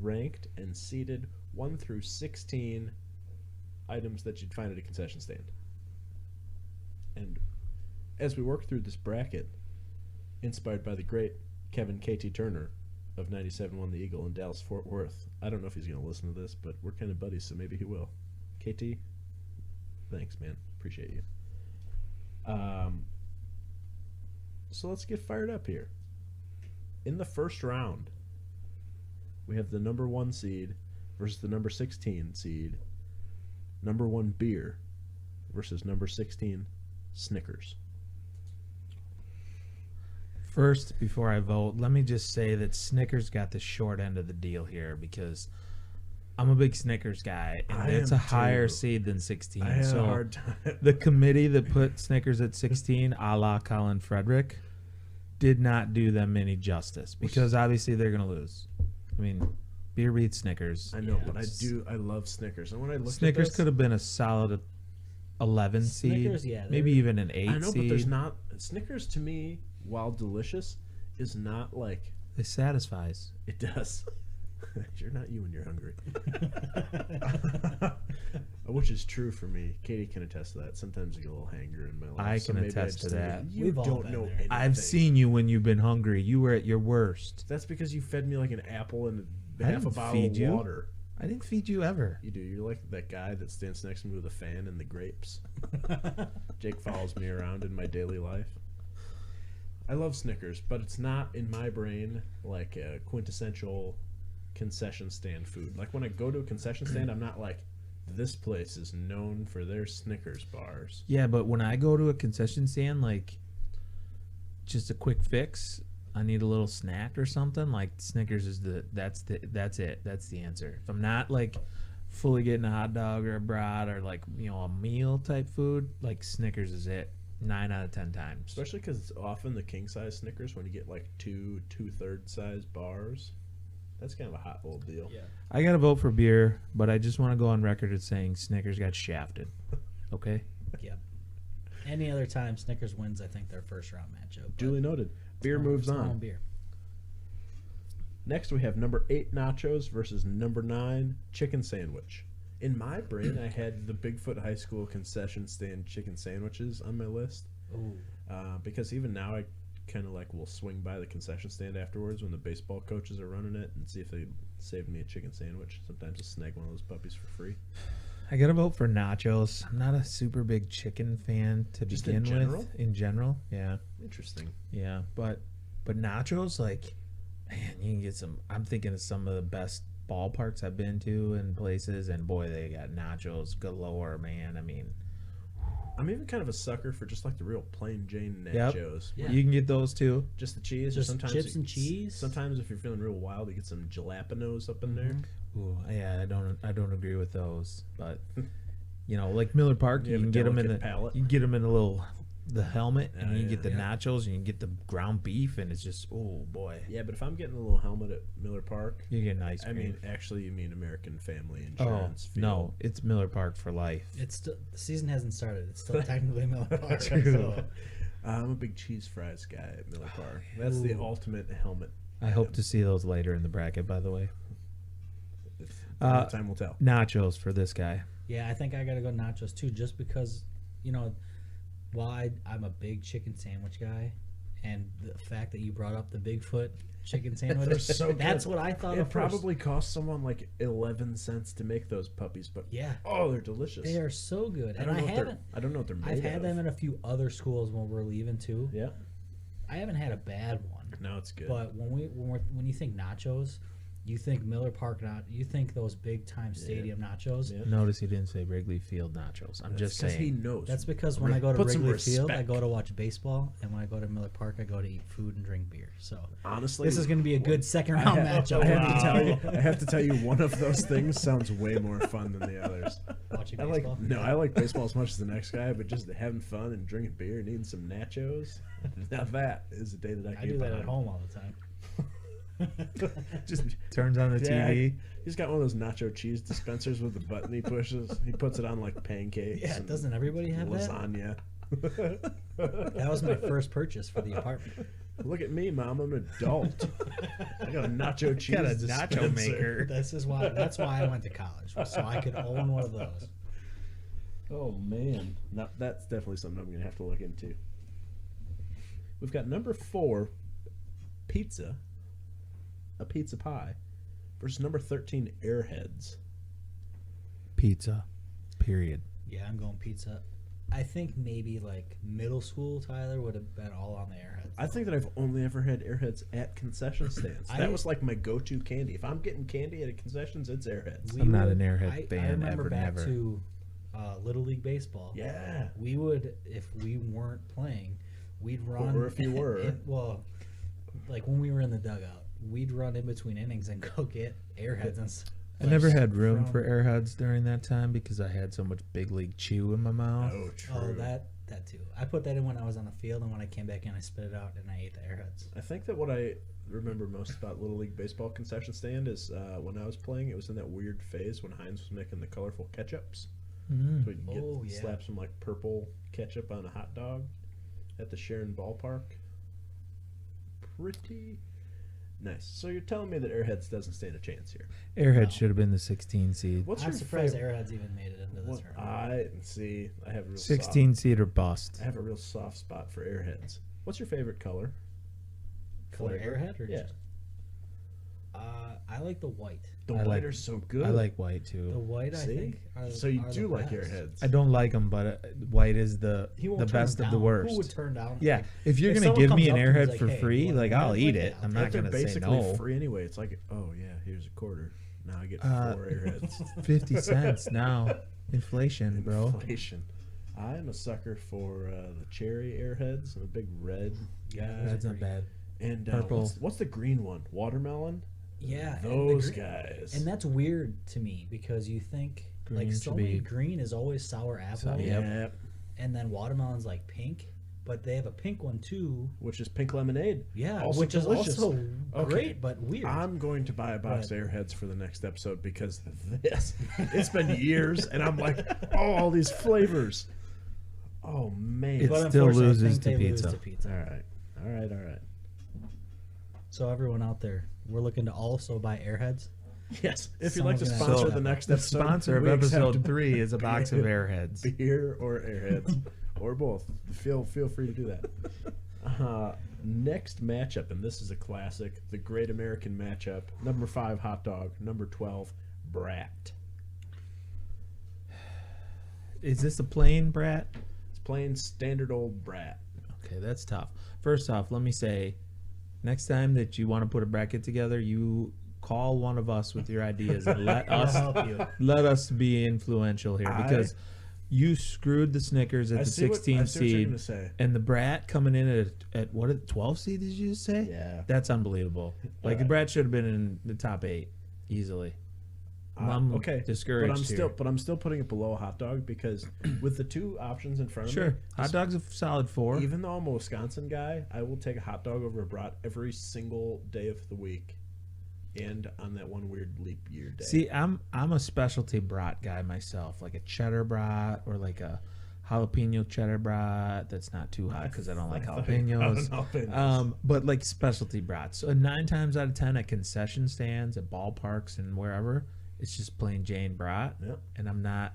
ranked and seeded 1 through 16 items that you'd find at a concession stand. And as we work through this bracket, inspired by the great Kevin KT Turner, of 97 won the Eagle in Dallas Fort Worth. I don't know if he's going to listen to this, but we're kind of buddies, so maybe he will. KT, thanks, man. Appreciate you. So let's get fired up here. In the first round, we have the number 1 seed versus the number 16 seed. Number 1 beer versus number 16 Snickers. First, before I vote, let me just say that Snickers got the short end of the deal here because I'm a big Snickers guy, and it's a higher seed than 16. I had so a hard time. the committee that put Snickers at 16, a la Collin Frederick, did not do them any justice because obviously they're going to lose. I mean, beer beats Snickers. I know, but I love Snickers. And when I looked Snickers at this, could have been a solid 11 Snickers, seed, yeah, maybe even an 8 I know, seed. but there's not Snickers to me, while delicious, is not like It satisfies. it does. You're not you when you're hungry. Which is true for me. Katie can attest to that. Sometimes I get a little hanger in my life. I so can maybe attest just to think, that. You We've all don't been know there. anything. I've seen you when you've been hungry. You were at your worst. That's because you fed me like an apple and I half a didn't bottle feed of you. water. I didn't feed you ever. You do. You're like that guy that stands next to me with a fan and the grapes. Jake follows me around in my daily life. I love Snickers, but it's not in my brain like a quintessential concession stand food. Like when I go to a concession stand, I'm not like, this place is known for their Snickers bars. Yeah, but when I go to a concession stand, like just a quick fix, I need a little snack or something. Like Snickers is that's it. That's the answer. If I'm not like fully getting a hot dog or a brat or like a meal type food, like Snickers is it. 9 out of 10 times. Especially because it's often the king size Snickers when you get like two-third size bars. That's kind of a hot little deal. Yeah. I gotta vote for beer, but I just want to go on record as saying Snickers got shafted. Okay. Yep. Any other time Snickers wins, I think their first round matchup. but Duly noted. Beer it's moves their own on. Beer. Next, we have number 8 nachos versus number 9 chicken sandwich. In my brain, I had the Bigfoot High School concession stand chicken sandwiches on my list. Ooh. Because even now, I kind of like will swing by the concession stand afterwards when the baseball coaches are running it and see if they saved me a chicken sandwich. Sometimes I'll snag one of those puppies for free. I gotta vote for nachos. I'm not a super big chicken fan to Just begin in general? with. In general, yeah. Interesting. Yeah, but nachos, like, man, you can get some. I'm thinking of some of the best ballparks I've been to and places, and boy, they got nachos galore, man. I mean, I'm even kind of a sucker for just like the real plain Jane Yep. nachos. Yeah. you can get those too. Just the cheese. Just or sometimes chips and cheese? Sometimes if you're feeling real wild, you get some jalapenos up in there. Ooh, yeah, I don't agree with those, but like Miller Park, You you have a can get them in the delicate palate. you can get them in the helmet, and you yeah, get the yeah. nachos, and you can get the ground beef, and it's just oh boy, Yeah, but if I'm getting a little helmet at Miller Park, you get ice I cream. mean, actually, you mean American Family Oh Insurance. no, it's Miller Park for life. It's still, the season hasn't started. It's still technically Miller Park. True. So I'm a big cheese fries guy at Miller Park. That's the Ooh. ultimate helmet. I hope to see those later in the bracket, by the way. Time will tell. Nachos for this guy. yeah, I think I gotta go nachos too, just because while I'm a big chicken sandwich guy, and the fact that you brought up the Bigfoot chicken sandwich, They're so good. that's what I thought It of first. probably cost someone like 11 cents to make those puppies, but Yeah, oh, they're delicious. they are so good, I and don't I know what haven't. I don't know what they're made I've had of. them in a few other schools when we're leaving too. Yeah, I haven't had a bad one, no, it's good. but when you think nachos, you think Miller Park you think those big time stadium nachos. Yeah. Notice he didn't say Wrigley Field nachos. I'm just because he saying. knows. That's because when I go to Put some Wrigley Field, I respect. go to watch baseball, and when I go to Miller Park, I go to eat food and drink beer. So Honestly, this is going to be a good second round matchup. I have to tell you, one of those things sounds way more fun than the others. Watching I baseball. I like baseball as much as the next guy, but just having fun and drinking beer and eating some nachos. Now that is a day that I I can do get that at behind. home all the time. Just Turns on the Yeah, TV. he's got one of those nacho cheese dispensers with the button he pushes. He puts it on like pancakes. Yeah, and doesn't everybody have that? lasagna? That was my first purchase for the apartment. Look at me, Mom. I'm an adult. I got a nacho cheese Got a dispenser. nacho maker. That's why I went to college, so I could own one of those. Oh man, no, that's definitely something I'm gonna have to look into. We've got number 4, pizza, a pizza pie versus number 13 Airheads. Pizza. Period. Yeah, I'm going pizza. I think maybe like middle school Tyler would have been all on the Airheads. I think that I've only ever had Airheads at concession stands. That was like my go-to candy. If I'm getting candy at a concessions, it's Airheads. I'm not an Airhead fan. I remember ever, back never. to Little League Baseball. Yeah. We would, if we weren't playing, we'd run. Or if you were. Well, like when we were in the dugout, we'd run in between innings and go get Airheads and stuff. I never had room for Airheads during that time because I had so much big league chew in my mouth. Oh, true. Oh, that too. I put that in when I was on the field, and when I came back in, I spit it out and I ate the Airheads. I think that what I remember most about Little League Baseball concession stand is when I was playing, it was in that weird phase when Heinz was making the colorful ketchups. Mm. So you can slap some like purple ketchup on a hot dog at the Sharon Ballpark. Pretty nice. So you're telling me that Airheads doesn't stand a chance here? Airhead should have been the 16 seed. What's I'm your surprised favorite? Airheads even made it into this round. I see. I have a real 16 seed or bust. I have a real soft spot for Airheads. What's your favorite color? Color Flavor? Airhead or Yeah. just? I like the white. The I white like- are so good. I like white The too. white, I See? think. So you are do the like best. Airheads. I don't like them, but white is the He won't turn best them of the down. worst. Who would turn down? Yeah, like, if you're if gonna someone give me comes an up to me Airhead like, for hey, free, you like want I'll an eat Airhead? it. I'll I'm take not If they're gonna say basically no. free anyway. It's like, oh yeah, here's a quarter. Now I get 4 Uh, Airheads. 50 cents now. Inflation, bro. Inflation. I'm a sucker for the cherry Airheads. I'm a big red guy. That's not bad. And Purple. what's the green one? Watermelon. Yeah, and the Those green- guys. And that's weird to me because you think Green like so should many be- green is always sour apple, yeah, and then watermelon's like pink, but they have a pink one too. which is pink lemonade. Yeah, Also which is delicious. also Okay. great but weird. I'm going to buy a box But- of Airheads for the next episode because this. It's been years, and I'm like, oh, all these flavors. Oh man. It but still unfortunately, I loses think to they lose pizza. to pizza. all right. So everyone out there, we're looking to also buy Airheads. Yes, if you'd like to Someone's gonna sponsor have the to- next The episode, sponsor of we accept episode 3 is a box of beer- Airheads. beer or Airheads, or both. Feel free to do that. Next matchup, and this is a classic, the Great American Matchup. Number 5 hot dog, number 12 brat. Is this a plain brat? It's plain standard old brat. Okay, that's tough. First off, let me say, next time that you want to put a bracket together, you call one of us with your ideas and let I'll us help you. let us be influential here because you screwed the Snickers at I the see what- 16 I see what you're seed gonna say. and the brat coming in at what 12 seed did you just say? Yeah. That's unbelievable. Like the brat should have been in the top 8 easily. I'm Okay, discouraged here. but I'm still putting it below a hot dog because with the two options in front of me, Sure, hot dog's a solid 4. even though I'm a Wisconsin guy, I will take a hot dog over a brat every single day of the week, and on that one weird leap year day. See, I'm a specialty brat guy myself, like a cheddar brat or like a jalapeno cheddar brat. That's not too hot because I don't like jalapenos. But like specialty brats. So 9 times out of 10 at concession stands, at ballparks, and wherever, it's just plain Jane brat. Yep. And I'm not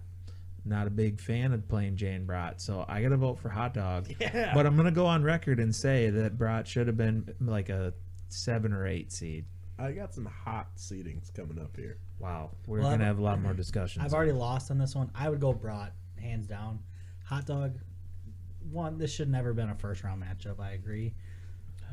a big fan of plain Jane brat, so I gotta vote for hot dog. Yeah. But I'm gonna go on record and say that brat should have been like a 7 or 8 seed. I got some hot seedings coming up here. Wow, we're Well, gonna have a lot more discussions. I've already lost on this one. I would go brat, hands down. Hot dog, this should never been a first round matchup. I agree,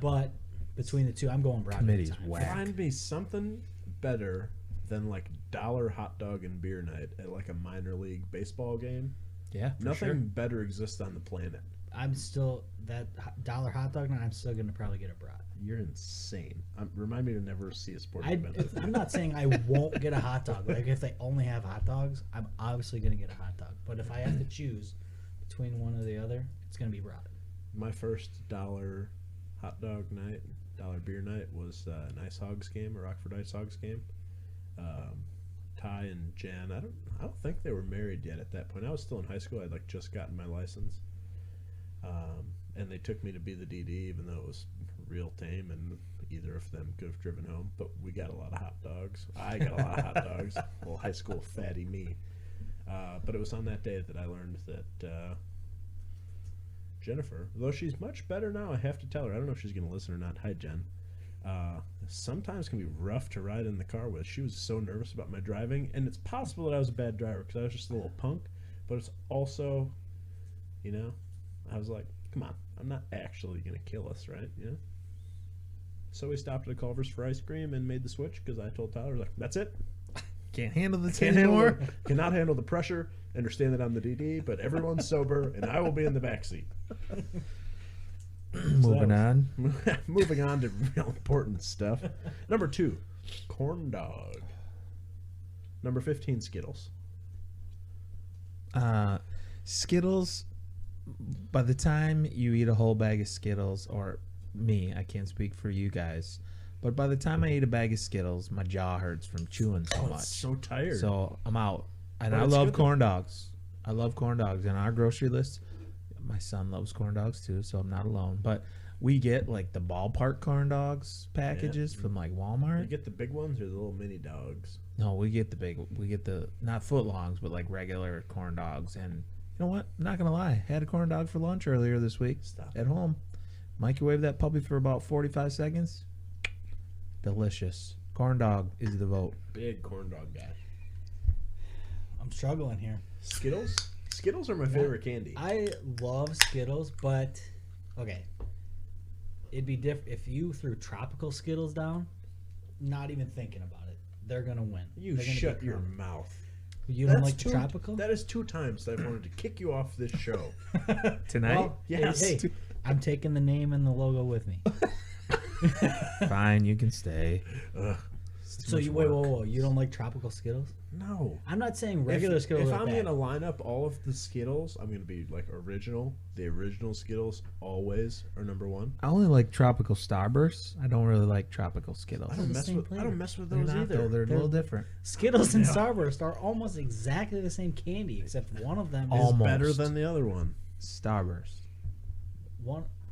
but between the two, I'm going brat. Committee's anytime. whack. Find me something better than like dollar hot dog and beer night at like a minor league baseball game. Yeah, for Nothing sure. better exists on the planet. I'm still that dollar hot dog. Now I'm still gonna probably get a brat. You're insane. Remind me to never see a sporting I, event. I'm not saying I won't get a hot dog. Like if they only have hot dogs, I'm obviously gonna get a hot dog. But if I have to choose between one or the other, it's gonna be brat. My first dollar hot dog night, dollar beer night was an Ice Hogs game, a Rockford Ice Hogs game. Ty and Jan, I don't think they were married yet at that point. I was still in high school. I'd like just gotten my license, and they took me to be the DD, even though it was real tame, and either of them could have driven home. But we got a lot of hot dogs. I got a lot of hot dogs. Well, high school fatty me. But it was on that day that I learned that Jennifer, though she's much better now, I have to tell her. I don't know if she's going to listen or not. Hi, Jen. sometimes can be rough to ride in the car with. She was so nervous about my driving, and it's possible that I was a bad driver because I was just a little punk, but it's also, you know, I was like, come on, I'm not actually going to kill us, right? You know? So we stopped at a Culver's for ice cream and made the switch because I told Tyler, like, that's it. Can't handle this Can't handle anymore. cannot handle the pressure. Understand that I'm the DD, but everyone's sober, and I will be in the back seat. Moving on. Moving on to real important stuff. Number 2, corn dog. Number 15, Skittles. Skittles, by the time you eat a whole bag of Skittles, or me, I can't speak for you guys, but by the time I eat a bag of Skittles, my jaw hurts from chewing so much. It's so tired. So I'm out. And But I it's love good corn dogs. I love corn dogs. And our grocery list, my son loves corn dogs too, so I'm not alone. But we get like the ballpark corn dogs packages from like You Walmart. get the big ones or the little mini dogs? No, we get the big. We get the not footlongs, but like regular corn dogs. And you know what? I'm not gonna lie. Had a corn dog for lunch earlier this week Stop. at home. Microwave that puppy for about 45 seconds. Delicious. Corn dog is the vote. Big corn dog guy. I'm struggling here. Skittles? Skittles are my favorite candy. I love Skittles, but okay, it'd be different if you threw tropical Skittles down. Not even thinking about it, they're gonna win. You They're gonna shut be your crowned. mouth. You don't like the tropical? That is 2 times that I've wanted to kick you off this show. Tonight? Well, Yes. Hey, I'm taking the name and the logo with me. Fine, you can stay. Ugh. So you wait, whoa, you don't like tropical Skittles? No. I'm not saying regular Skittles If are I'm bad. gonna line up all of the Skittles, I'm gonna be like original. The original Skittles always are number 1. I only like tropical Starbursts. I don't really like tropical Skittles. I They're don't the mess same with. I flavor. don't mess with They're those not, either. though. They're a little different. Skittles and Yeah. Starburst are almost exactly the same candy, except one of them is It's Almost. better than the other one. Starburst.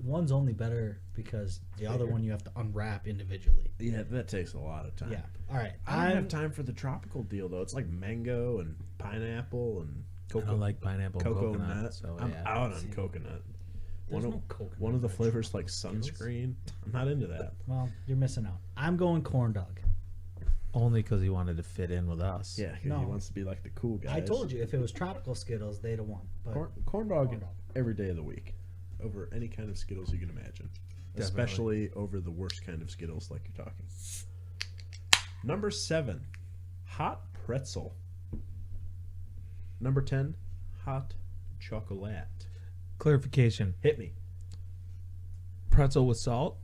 one's only better because the other one you have to unwrap individually. Yeah, that takes a lot of time. Yeah. All right. I don't have time for the tropical deal though. It's like mango and pineapple and I cocoa. don't like pineapple and cocoa coconut. nut. So I'm yeah. out on coconut. There's One no of, coconut one of the in flavors like Skittles. sunscreen. I'm not into that. Well, you're missing out. I'm going corn dog. Only because he wanted to fit in with us. Yeah, 'cause No. he wants to be like the cool guy. I told you if it was tropical Skittles, they'd have won. But Corn dog Corn dog. every day of the week, over any kind of Skittles you can imagine, especially over the worst kind of Skittles like you're talking. Number 7, hot pretzel. Number 10, hot chocolate. Clarification: Hit me. pretzel with salt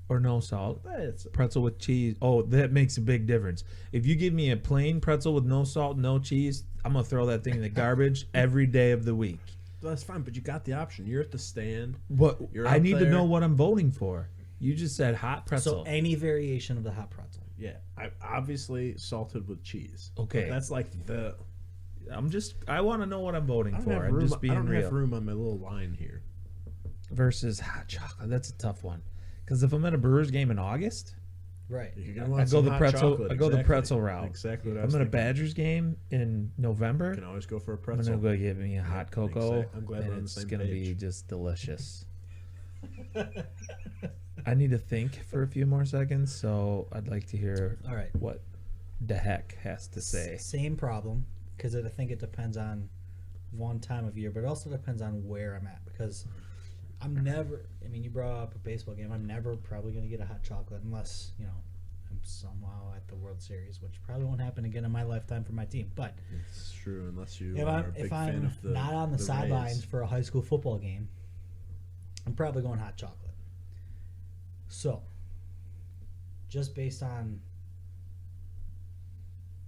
or no salt? That's Pretzel with cheese. Oh, that makes a big difference. If you give me a plain pretzel with no salt, no cheese, I'm gonna throw that thing in the garbage every day of the week. that's fine, but you got the option. You're at the stand. What You're I out need to there. know what I'm voting for. You just said hot pretzel. so any variation of the hot pretzel. Yeah, I obviously salted with cheese. Okay. But that's like the. I want to know what I'm voting I don't for. have I'm room. just I being don't real. have room on my little line here. Versus hot chocolate. That's a tough one. Because if I'm at a Brewers game in August, Right. You're gonna I want go some the hot pretzel. chocolate. I go the Exactly. pretzel route. Exactly what I I'm was at a thinking. Badgers game in November. You can always go for a I'm pretzel. gonna go get me a hot cocoa, exact- I'm glad and we're on the it's same gonna be page. just delicious. I need to think for a few more seconds, so I'd like to hear All right. what the heck has to say. Same problem because I think it depends on one time of year, but it also depends on where I'm at because I'm never. I mean, you brought up a baseball game. I'm never probably going to get a hot chocolate unless I'm somehow at the World Series, which probably won't happen again in my lifetime for my team. But It's true, unless you if are a I'm big if fan I'm of the not on the sidelines Rays. for a high school football game, I'm probably going hot chocolate. So, just based on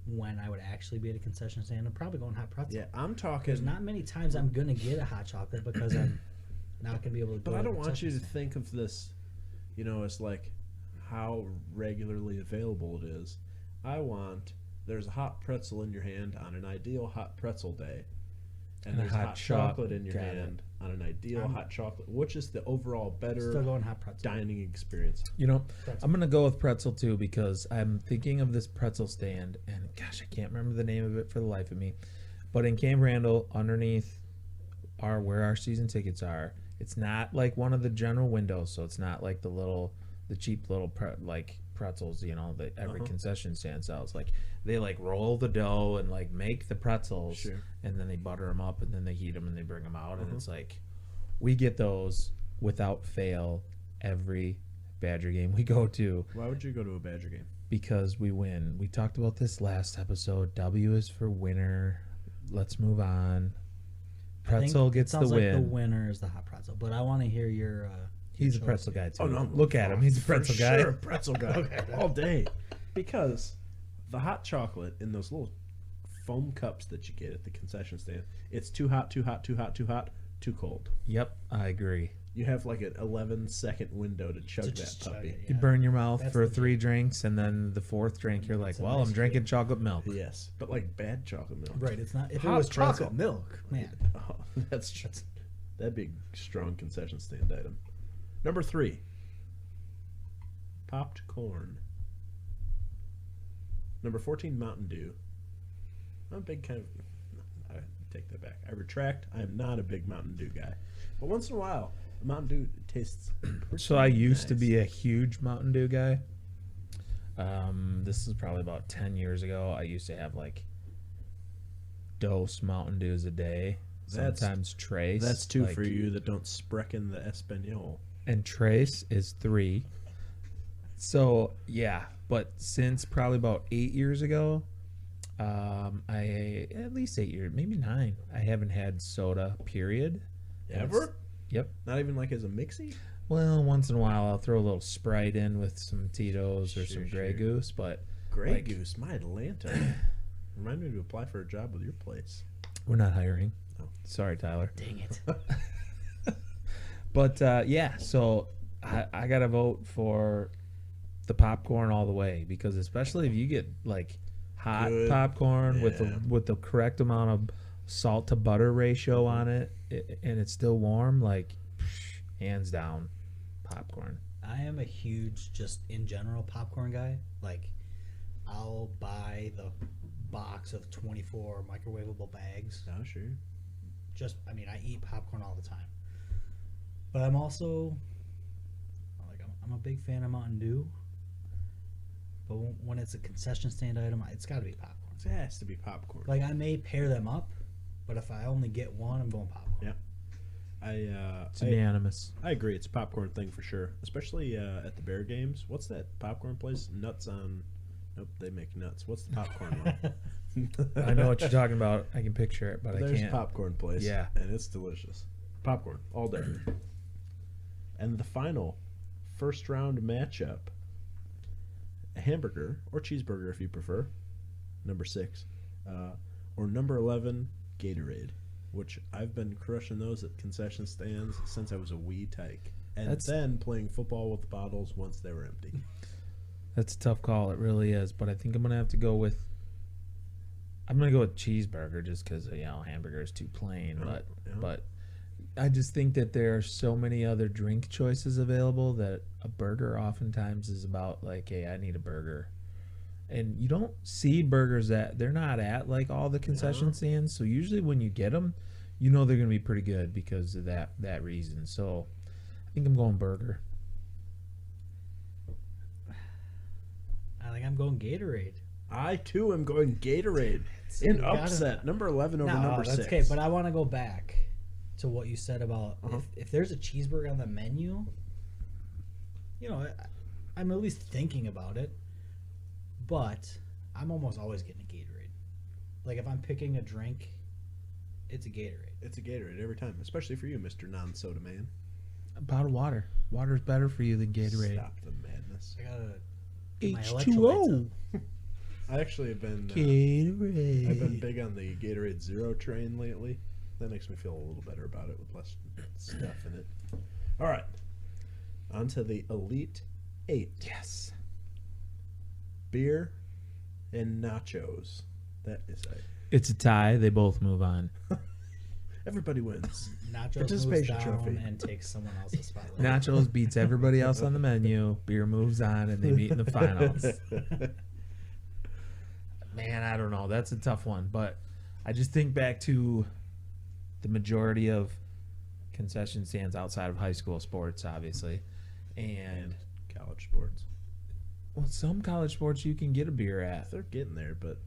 when I would actually be at a concession stand, I'm probably going hot pretzel. Yeah, I'm There's talking. not many times I'm gonna get a hot chocolate because I'm not gonna be able to. But go I to don't the want you to concession stand. think of this, as like how regularly available it is. I want there's a hot pretzel in your hand on an ideal hot pretzel day, and And a there's hot hot chocolate choc- in your got it. hand on an ideal I'm- hot chocolate. Which is the overall Still better going hot pretzel. dining experience? Pretzel. I'm gonna go with pretzel too because I'm thinking of this pretzel stand, and gosh, I can't remember the name of it for the life of me. But in Camp Randall, underneath where our season tickets are, it's not like one of the general windows, so it's not like the little the cheap little pretzels, that every Uh-huh. concession stand sells. Like they like roll the dough and like make the pretzels, Sure. and then they butter them up and then they heat them and they bring them out, and Uh-huh. it's like we get those without fail every Badger game we go to Why would you go to a Badger game? because we win. We talked about this last episode. W is for winner. Let's move on. I think Pretzel it gets the sounds like the win. winner is the hot pretzel, but I want to hear your. He's a choice pretzel here. guy too. Oh no! Look at him. He's a For pretzel guy. Sure, a pretzel guy Okay. all day. Because the hot chocolate in those little foam cups that you get at the concession stand, it's too hot, too hot, too hot, too hot, too cold. Yep, I agree. You have like an 11-second window to chug To that just chug puppy. it, You yeah. burn your mouth That's for legit. 3 drinks, and then the 4th drink, you're like, It's a well, nice I'm drinking treat. chocolate milk. Yes, but like bad chocolate milk. Right, it's not. If Hot it was chocolate. chocolate milk, man. Oh, that'd be a strong concession stand item. Number 3, popped corn. Number 14, Mountain Dew. I'm a big kind of. I take that back. I retract. I am not a big Mountain Dew guy, but once in a while, a Mountain Dew tastes. So I used to nice. be a huge Mountain Dew guy. This is probably about 10 years ago. I used to have like dose Mountain Dews a day. That's- Sometimes Trace. That's 2 like- for you that don't sprechen the Espanol. And Trace is 3. So yeah, but since probably about 8 years ago, I at least 8 years, maybe 9. I haven't had soda. Period. And Ever? it's- Yep. Not even like as a mixie? Well, once in a while I'll throw a little Sprite in with some Tito's or Sure, some Grey sure. Goose, but Grey Like- Goose, my Atlanta. Remind me to apply for a job with your place. we're not hiring. Oh. Sorry, Tyler. Dang it. But yeah, so I gotta vote for the popcorn all the way, because especially if you get like hot Good. popcorn Yeah. with the correct amount of salt to butter ratio on it, and it's still warm, like hands down popcorn. I am a huge, just in general, popcorn guy. Like, I'll buy the box of 24 microwavable bags. Oh, sure. I eat popcorn all the time. But I'm also, I'm a big fan of Mountain Dew. But when it's a concession stand item, it's got to be popcorn. It has to be popcorn. Like, I may pair them up, but if I only get one, I'm going popcorn. Yeah. It's unanimous. I agree. It's a popcorn thing for sure, especially at the Bear games. What's that popcorn place? Nuts on. Nope, they make nuts. What's the popcorn one? I know what you're talking about. I can picture it, but I There's can't. a popcorn place. Yeah. And it's delicious. Popcorn all day. And the final first round matchup, a hamburger or cheeseburger if you prefer, number 6, or number 11, Gatorade, which I've been crushing those at concession stands since I was a wee tyke. And That's- then playing football with the bottles once they were empty. That's a tough call. It really is. But I think I'm gonna have to go with. I'm gonna go with cheeseburger just because hamburger is too plain. But Yeah. but I just think that there are so many other drink choices available that a burger oftentimes is about like, hey, I need a burger, and you don't see burgers they're not at like all the concession No. stands. So usually when you get them, they're gonna be pretty good because of that reason. So I think I'm going burger. I think I'm going Gatorade. I too am going Gatorade You in gotta- upset. Number 11 over number 6. that's okay, but I want to go back to what you said about Uh-huh. if there's a cheeseburger on the menu, I'm at least thinking about it, but I'm almost always getting a Gatorade. Like, if I'm picking a drink, it's a Gatorade. It's a Gatorade every time, especially for you, Mr. Non-Soda Man. A bottle of water. Water's better for you than Gatorade. Stop the madness. I gotta get my electrolytes H2O. up. I actually have been Gatorade. I've been big on the Gatorade Zero train lately. That makes me feel a little better about it with less stuff in it. All right, on to the Elite 8. Yes. Beer and nachos. That is It's a tie. They both move on. everybody wins. Nachos moves Participation down trophy. and takes someone else's spotlight. Nachos beats everybody else on the menu. Beer moves on, and they meet in the finals. Man, I don't know. That's a tough one. But I just think back to the majority of concession stands outside of high school sports, obviously. And college sports. Well, some college sports you can get a beer at. They're getting there, but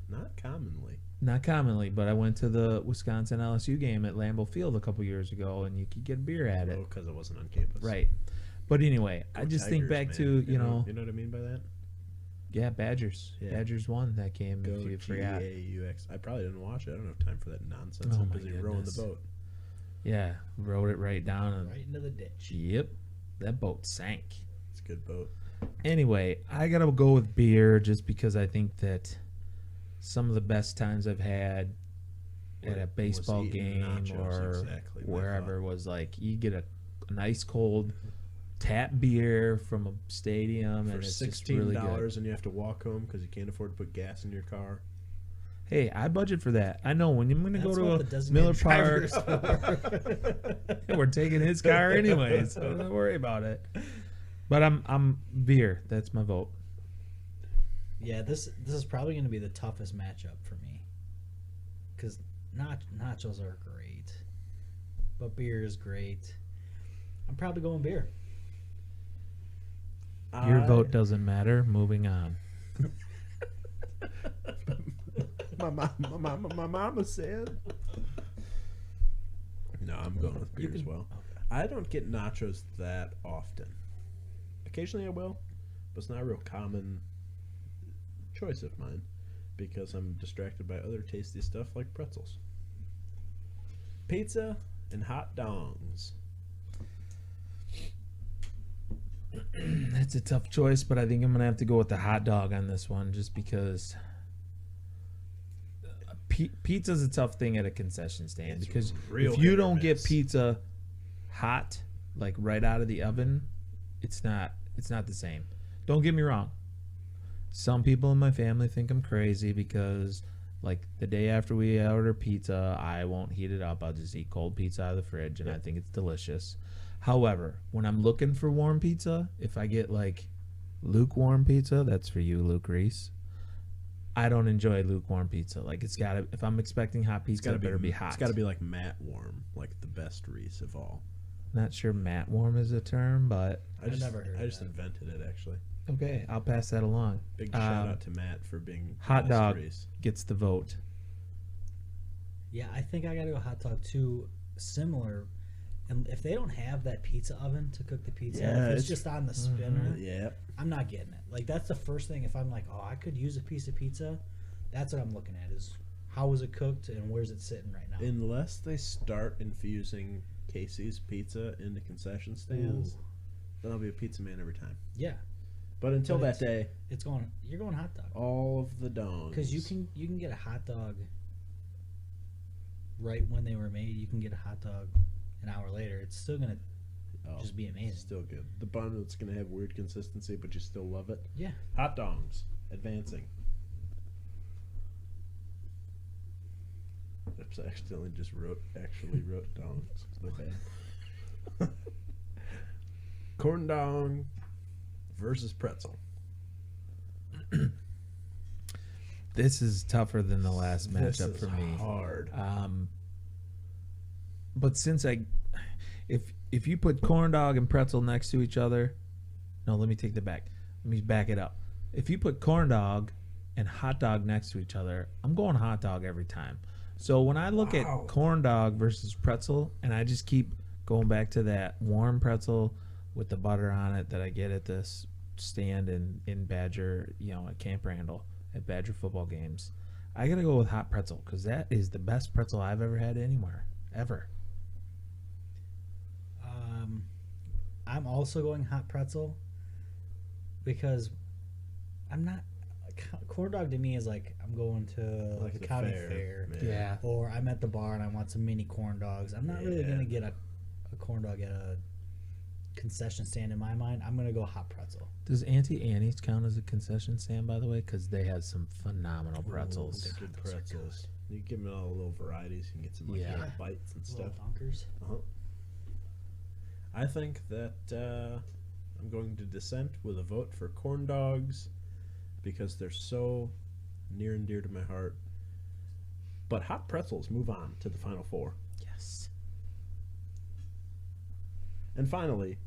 not commonly. Not commonly, but I went to the Wisconsin LSU game at Lambeau Field a couple years ago, and you could get a beer at it. Oh, because it wasn't on campus. Right. But anyway, I Go just think Tigers, back man. to, You know what I mean by that? yeah, Badgers. Yeah. Badgers won that game, Go if you forgot. G-A-U-X. I probably didn't watch it. I don't have time for that nonsense. Oh, I'm my busy rowing the goodness. boat. Yeah, rode it right down. And, Right into the ditch. Yep, that boat sank. It's a good boat. Anyway, I got to go with beer just because I think that some of the best times I've had at a Was baseball eating game nachos, or exactly my wherever thought. was like you get a nice cold tap beer from a stadium For and it's just $16 really good. and you have to walk home because you can't afford to put gas in your car. Hey, I budget for that. I know when I'm going to go That's to what a the designated Miller driver Park, is for. we're taking his car anyway, so don't worry about it. But I'm beer. That's my vote. Yeah, this is probably going to be the toughest matchup for me. Because nachos are great. But beer is great. I'm probably going beer. Your vote doesn't matter. Moving on. My mama said. No, I'm going with beer as well. I don't get nachos that often. Occasionally I will, but it's not a real common choice of mine because I'm distracted by other tasty stuff like pretzels. Pizza and hot dogs. That's a tough choice, but I think I'm gonna have to go with the hot dog on this one, just because pizza's a tough thing at a concession stand. It's because real if you hit or don't get miss. pizza hot, like right out of the oven, it's not the same. Don't get me wrong. Some people in my family think I'm crazy because, like, the day after we order pizza, I won't heat it up. I'll just eat cold pizza out of the fridge, and I think it's delicious. However, when I'm looking for warm pizza, if I get like lukewarm pizza, that's for you, Luke Reese. I don't enjoy lukewarm pizza. Like, it's gotta. If I'm expecting hot pizza, it better be hot. It's got to be like Matt Warm, like the best Reese of all. Not sure Matt warm is a term, but I've never heard I of just that. invented it actually. okay, I'll pass that along. Big shout out to Matt for being the Hot best dog Reese. gets the vote. Yeah, I think I got to go hot dog too. Similar. And if they don't have that pizza oven to cook the pizza, Yeah, if it's it's- just on the spinner, Yeah. I'm not getting it. Like, that's the first thing. If I'm like, oh, I could use a piece of pizza, that's what I'm looking at is how was it cooked and where's it sitting right now. Unless they start infusing Casey's pizza into concession stands, then I'll be a pizza man every time. Yeah, But until But that day, you're going hot dog all of the dongs. because you can get a hot dog right when they were made. You can get a hot dog an hour later. It's still gonna just be amazing. Still good. The bun, it's going to have weird consistency, but you still love it. Yeah. Hot dogs. Advancing. Oops, I accidentally just wrote dongs. My bad. Corn dog versus pretzel. This is tougher than the last This matchup is for me. hard. But since if you put corn dog and pretzel next to each other, no, let me take that back. Let me back it up. If you put corn dog and hot dog next to each other, I'm going hot dog every time. So when I look at corn dog versus pretzel, and I just keep going back to that warm pretzel with the butter on it that I get at this stand in Badger, at Camp Randall at Badger football games, I gotta go with hot pretzel because that is the best pretzel I've ever had anywhere, ever. I'm also going hot pretzel because I'm not corn dog to me is like I'm going to like a the county fair. Yeah. Or I'm at the bar and I want some mini corn dogs. I'm not really Yeah. gonna get a corn dog at a concession stand in my mind. I'm gonna go hot pretzel. Does Auntie Annie's count as a concession stand, by the way? Because they have some phenomenal pretzels. They're good pretzels. You give them all little varieties. You can get some like Yeah. little bites and Little stuff. dunkers. I think that I'm going to dissent with a vote for corn dogs because they're so near and dear to my heart. But hot pretzels move on to the final four. Yes. And finally,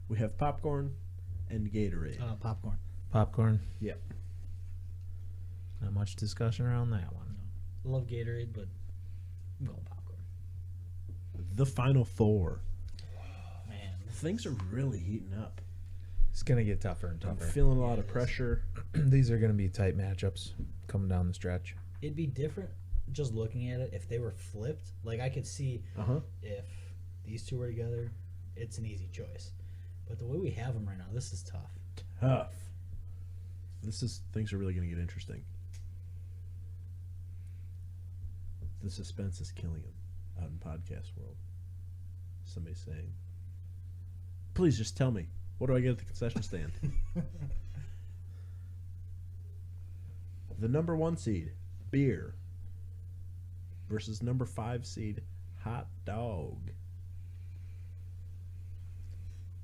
we have popcorn and Gatorade. Popcorn. Popcorn. Yep. Not much discussion around that one. Love Gatorade, but I'm going popcorn. The Final Four. Man, Things are really heating up. It's gonna get tougher and I'm tougher. feeling a lot Yeah, of it is. pressure. These are gonna be tight matchups coming down the stretch. it'd be different just looking at it if they were flipped. Like I could see Uh-huh. if these two were together, it's an easy choice. But the way we have them right now, this is tough. Tough. Things are really going to get interesting. The suspense is killing him out in podcast world. Somebody's saying, please just tell me, what do I get at the concession stand? The number 1 seed, beer, versus number 5 seed, hot dog.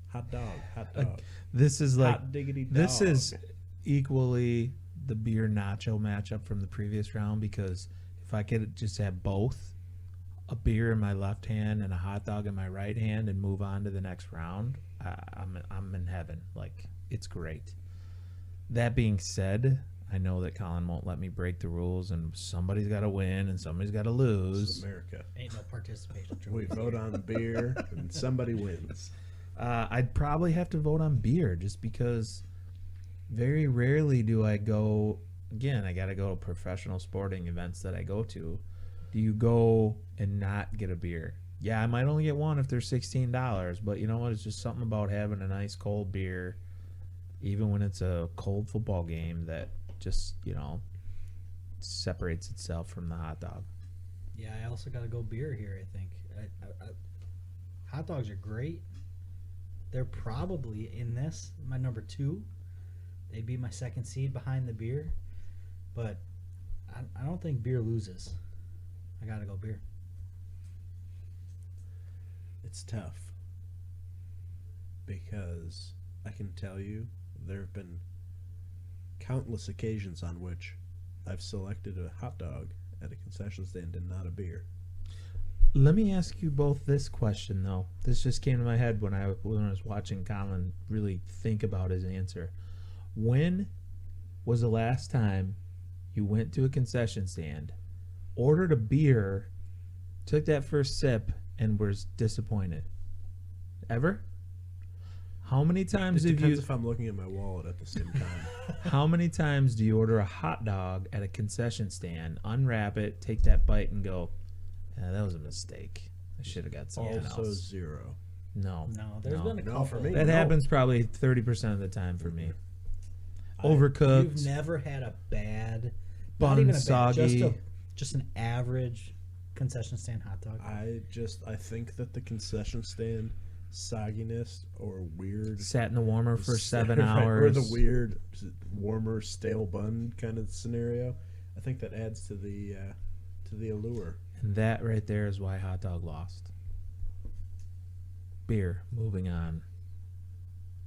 Hot dog, hot dog. This is like Hot diggity dog. this is equally the beer nacho matchup from the previous round, because if I could just have both, a beer in my left hand and a hot dog in my right hand, and move on to the next round, I'm in heaven. Like, it's great. That being said, I know that Collin won't let me break the rules, and somebody's got to win and somebody's got to This lose. is America. Ain't no participation We trophy. vote on beer and somebody wins. I'd probably have to vote on beer, just because very rarely do I go. Again, I got to go to professional sporting events that I go to. Do you go and not get a beer? Yeah, I might only get one if they're $16, but you know what? It's just something about having a nice cold beer, even when it's a cold football game, that just, separates itself from the hot dog. Yeah, I also got to go beer here, I think. Hot dogs are great. They're probably in this, my number 2. They'd be my second seed behind the beer. But I don't think beer loses. I got to go beer. It's tough because I can tell you there have been countless occasions on which I've selected a hot dog at a concession stand and not a beer. Let me ask you both this question, though. This just came to my head when I was watching Collin really think about his answer. When was the last time you went to a concession stand, ordered a beer, took that first sip, and was disappointed? Ever? How many times It have depends you? if I'm looking at my wallet at the same time. How many times do you order a hot dog at a concession stand, unwrap it, take that bite, and go, "Yeah, that was a mistake. I should have got something Also else." 0. No. No, there's No. been a No, couple. for me. That No. happens probably 30% of the time for me. I- Overcooked, You've never had a bad, bun not even a bad, soggy. just an average concession stand hot dog. I think that the concession stand sogginess or weird Sat in the warmer for 7 Right, hours. or the weird warmer stale bun kind of scenario, I think that adds to the allure. And that right there is why hot dog lost. Beer, moving on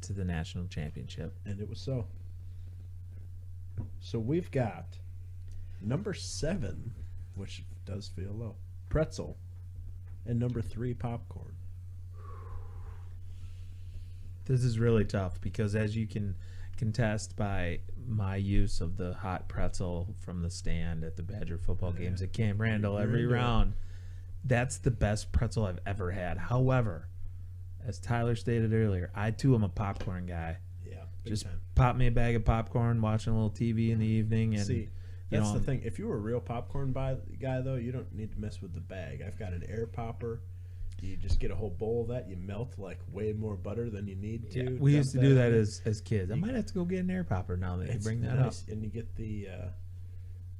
to the national championship. And it was so. So we've got number 7, which does feel low, pretzel, and number 3, popcorn. This is really tough because, as you can contest by my use of the hot pretzel from the stand at the Badger football games at Camp Randall You're every into it. round, that's the best pretzel I've ever had. However, as Tyler stated earlier, I too am a popcorn guy. Yeah, Just pop me a bag of popcorn, watching a little TV in the evening, and see, that's know, the thing. If you were a real popcorn guy, though, you don't need to mess with the bag. I've got an air popper. You just get a whole bowl of that. You melt like way more butter than you need to. yeah, we used to dump do that in. as kids. I might have to go get an air popper now that you It's bring that nice, up. and you get the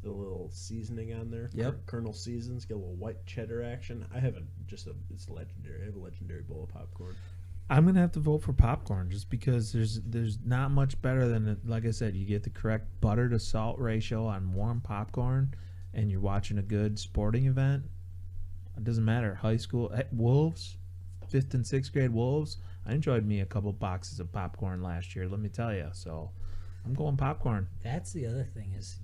little seasoning on there. Yep. Colonel seasons, get a little white cheddar action. I have it's legendary. I have a legendary bowl of popcorn. I'm gonna have to vote for popcorn just because there's not much better than it. Like I said, you get the correct butter to salt ratio on warm popcorn, and you're watching a good sporting event. It doesn't matter. High school Wolves, 5th and 6th grade Wolves. I enjoyed me a couple boxes of popcorn last year. Let me tell you. So I'm going popcorn. That's the other thing is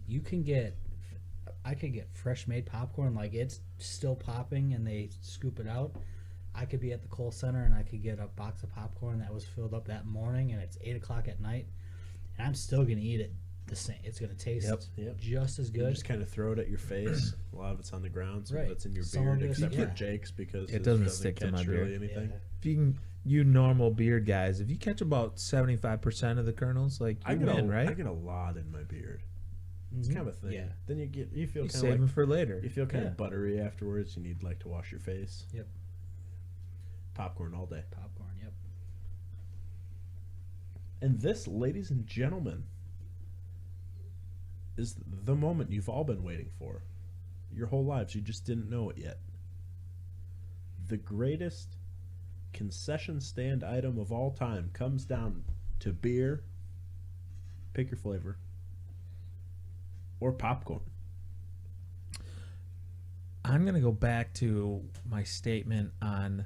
I could get fresh made popcorn, like it's still popping and they scoop it out. I could be at the Kohl Center and I could get a box of popcorn that was filled up that morning, and it's 8 o'clock at night, and I'm still gonna eat it the same. It's gonna taste Yep. just as You good. just kind of throw it at your face. A lot of it's on the ground, some Right. of it's in your Some beard, of it- except yeah. for Jake's because It doesn't stick to my catch really beard. anything. Yeah. If you can, you normal beard guys, if you catch about 75% of the kernels, like I you get win, right? I get a lot in my beard. It's Mhm. kind of a thing. Yeah. Then you feel You kind save of them like for later. you feel kind Yeah. of buttery afterwards. You need like to wash your face. Yep. Popcorn all day. Popcorn. Yep. And this, ladies and gentlemen, is the moment you've all been waiting for. Your whole lives, you just didn't know it yet. The greatest concession stand item of all time comes down to beer, pick your flavor, or popcorn. I'm going to go back to my statement on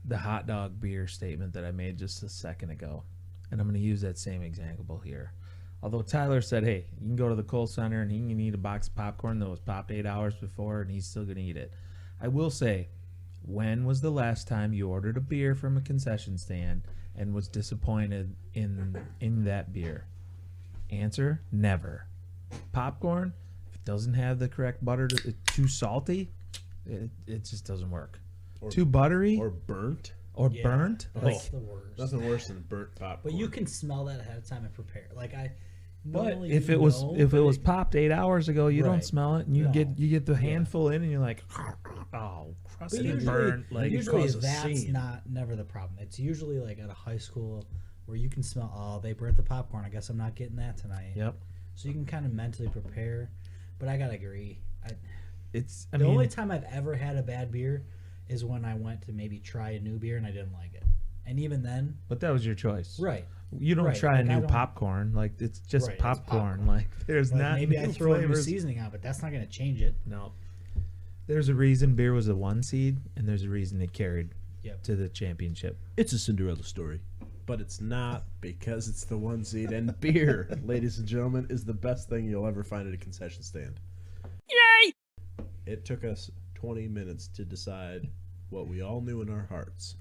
the hot dog beer statement that I made just a second ago. And I'm going to use that same example here. Although Tyler said, hey, you can go to the Kohl Center and he can eat a box of popcorn that was popped 8 hours before and he's still going to eat it. I will say, when was the last time you ordered a beer from a concession stand and was disappointed in that beer? Answer, never. Popcorn, if it doesn't have the correct butter, it's too salty, it just doesn't work. Or- Too buttery Or burnt. or Yeah, burnt. That's the worst. Nothing worse than burnt popcorn. But you can smell that ahead of time and prepare. Like I. But normally if it was know, if it but was popped 8 hours ago, you don't Right. smell it, and you No. get the Yeah. handful in, and you're like, oh, crust But and usually, burnt. Like usually cause a that's scene. never the problem. It's usually like at a high school where you can smell, oh, they burnt the popcorn. I guess I'm not getting that tonight. yep, So you can kind of mentally prepare. But I gotta agree. it's. The only time I've ever had a bad beer is when I went to maybe try a new beer and I didn't like it. And even then, but that was your choice. right? You don't Right, try a like, I new don't- popcorn. Like it's just Right, it's popcorn. popcorn. Like there's Like not maybe I new throw a new flavors. seasoning on, but that's not gonna change it. No. There's a reason beer was a 1 seed, and there's a reason it carried Yep. to the championship. It's a Cinderella story, but it's not because it's the 1 seed. And beer, ladies and gentlemen, is the best thing you'll ever find at a concession stand. Yay! It took us 20 minutes to decide what we all knew in our hearts.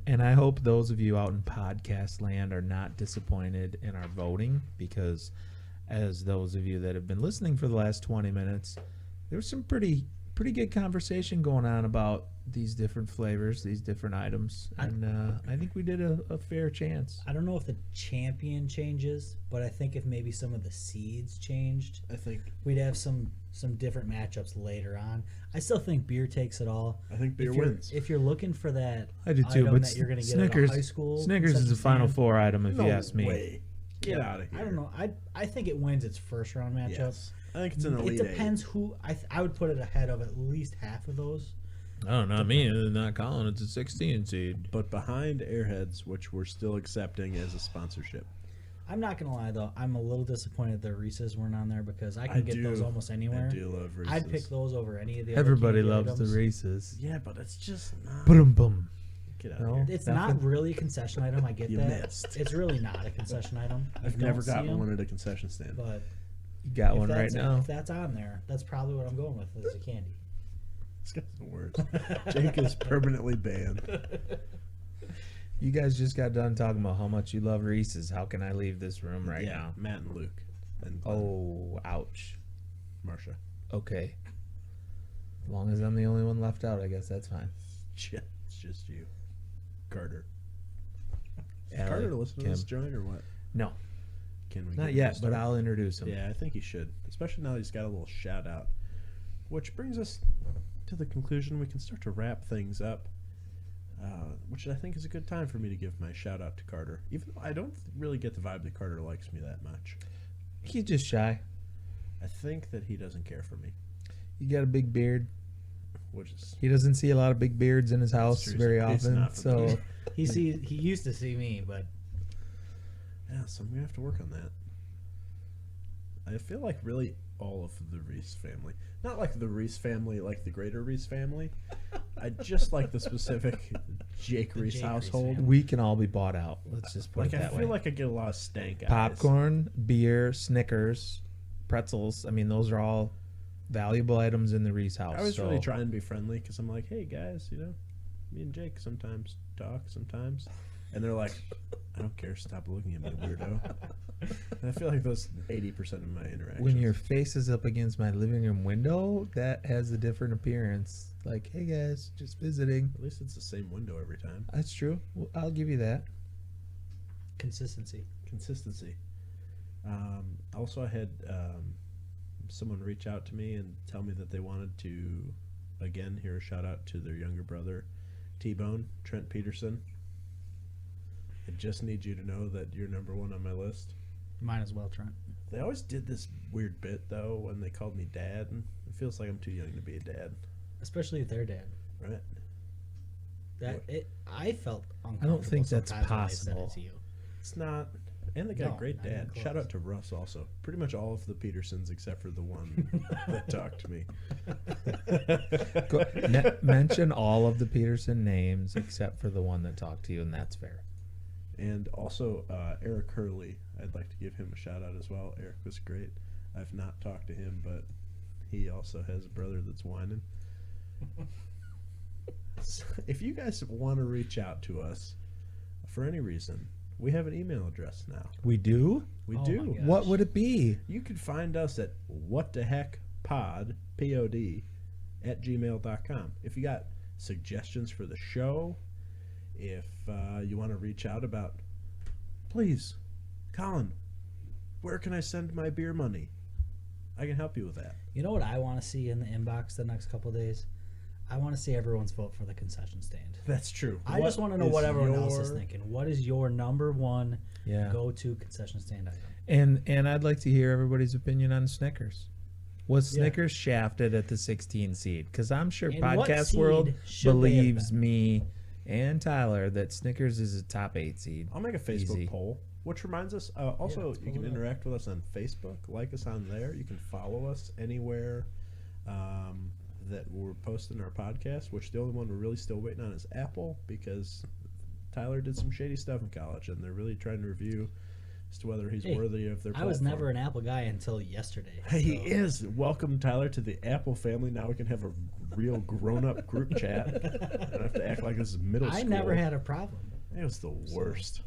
And I hope those of you out in podcast land are not disappointed in our voting, because as those of you that have been listening for the last 20 minutes, there was some pretty good conversation going on about these different flavors, these different items, and I think we did a fair chance. I don't know if the champion changes, but I think if maybe some of the seeds changed, I think we'd have some different matchups later on. I still think beer takes it all. beer if you're, wins. If you're looking for that I do too, item but that you're going to get Snickers, at a high school, Snickers is the concession Final stand, Four item if No you ask me. way. Get out of here. I don't know. I think it wins its first round matchup. Yes. I think it's an elite It depends who. I would put it ahead of at least half of those. Oh, not me. Not Collin. It's a 16 seed. 8. But behind Airheads, which we're still accepting as a sponsorship. I'm not gonna lie though. I'm a little disappointed the Reese's weren't on there because I can get those almost anywhere. I do love Reese's. I'd pick those over any of the. other Everybody candy loves items. the Reese's. Yeah, but it's just not. Boom, boom. Get out No. of here. It's Nothing. not really a concession item. I get You that. missed. It's really not a concession item. You I've never don't see gotten 'em, one at a concession stand. But You got if one right that's, now. if that's on there, that's probably what I'm going with as a candy. This guy's the worst. Jake is permanently banned. You guys just got done talking about how much you love Reese's. How can I leave this room right yeah, now? Matt and Luke. And Oh, ouch. Marsha. Okay. As long as I'm the only one left out, I guess that's fine. Shit, it's just you. Carter. Allie, Carter listen to Kim. this joint or what? No, Can we not give him yet, a but start? I'll introduce him. Yeah, I think he should. Especially now he's got a little shout out. Which brings us to the conclusion we can start to wrap things up. Which I think is a good time for me to give my shout out to Carter. Even though I don't really get the vibe that Carter likes me that much. He's just shy. I think that he doesn't care for me. You got a big beard. Which is He doesn't see a lot of big beards in his house true. very It's often. not for So me. He used to see me, but yeah, so I'm gonna have to work on that. I feel like really all of the Reese family, not like the Reese family, like the greater Reese family. I just like the specific Jake The Reese Jake Reese household. family. we can all be bought out. Let's just put Like it I that feel way. like I get a lot of stank eyes. Popcorn, beer, Snickers, pretzels. I mean, those are all valuable items in the Reese house. I was so really trying to be friendly because I'm like, hey guys, you know, Me and Jake sometimes talk sometimes. And they're like, I don't care, stop looking at me, weirdo. And I feel like that's 80% of my interactions. When your face is up against my living room window, that has a different appearance. Like, hey guys, just visiting. At least it's the same window every time. That's true. Well, I'll give you that. Consistency. Also, I had someone reach out to me and tell me that they wanted to, again, hear a shout out to their younger brother, T-Bone, Trent Peterson. I just need you to know that you're number one on my list. Mine as well, Trent. They always did this weird bit, though, when they called me dad. And it feels like I'm too young to be a dad. Especially with their dad. Right. I felt uncomfortable. I don't think that's sometimes when I said possible. it to you. It's not. And they got No, a great not even dad. close. Shout out to Russ also. Pretty much all of the Petersons except for the one that talked to me. Mention all of the Peterson names except for the one that talked to you, and that's fair. And also Eric Hurley. I'd like to give him a shout out as well. Eric was great. I've not talked to him, but he also has a brother that's whining. So if you guys want to reach out to us for any reason, we have an email address now. We do? We Oh do. my God. What would it be? You can find us at whattheheckpod, P-O-D, @gmail.com. If you got suggestions for the show, if you want to reach out about, please, Collin, where can I send my beer money? I can help you with that. You know what I want to see in the inbox the next couple of days? I want to see everyone's vote for the concession stand. That's true. I just want to know is what everyone else is your- thinking. What is your number one Yeah. go-to concession stand item? And I'd like to hear everybody's opinion on Snickers. Was Yeah. Snickers shafted at the 16 seed? Because I'm sure And what Podcast seed World should they have believes been? me and Tyler that Snickers is a top 8 seed. I'll make a Facebook Easy. poll. Which reminds us, also, let's you pull can it up. interact with us on Facebook. Like us on there. You can follow us anywhere that we're posting our podcast, which the only one we're really still waiting on is Apple, because Tyler did some shady stuff in college, and they're really trying to review as to whether he's Hey, worthy of their I was platform. never an Apple guy until yesterday. He so- is. Welcome, Tyler, to the Apple family. Now we can have a real grown-up group chat. I don't have to act like this is middle school. I never had a problem. It was the worst.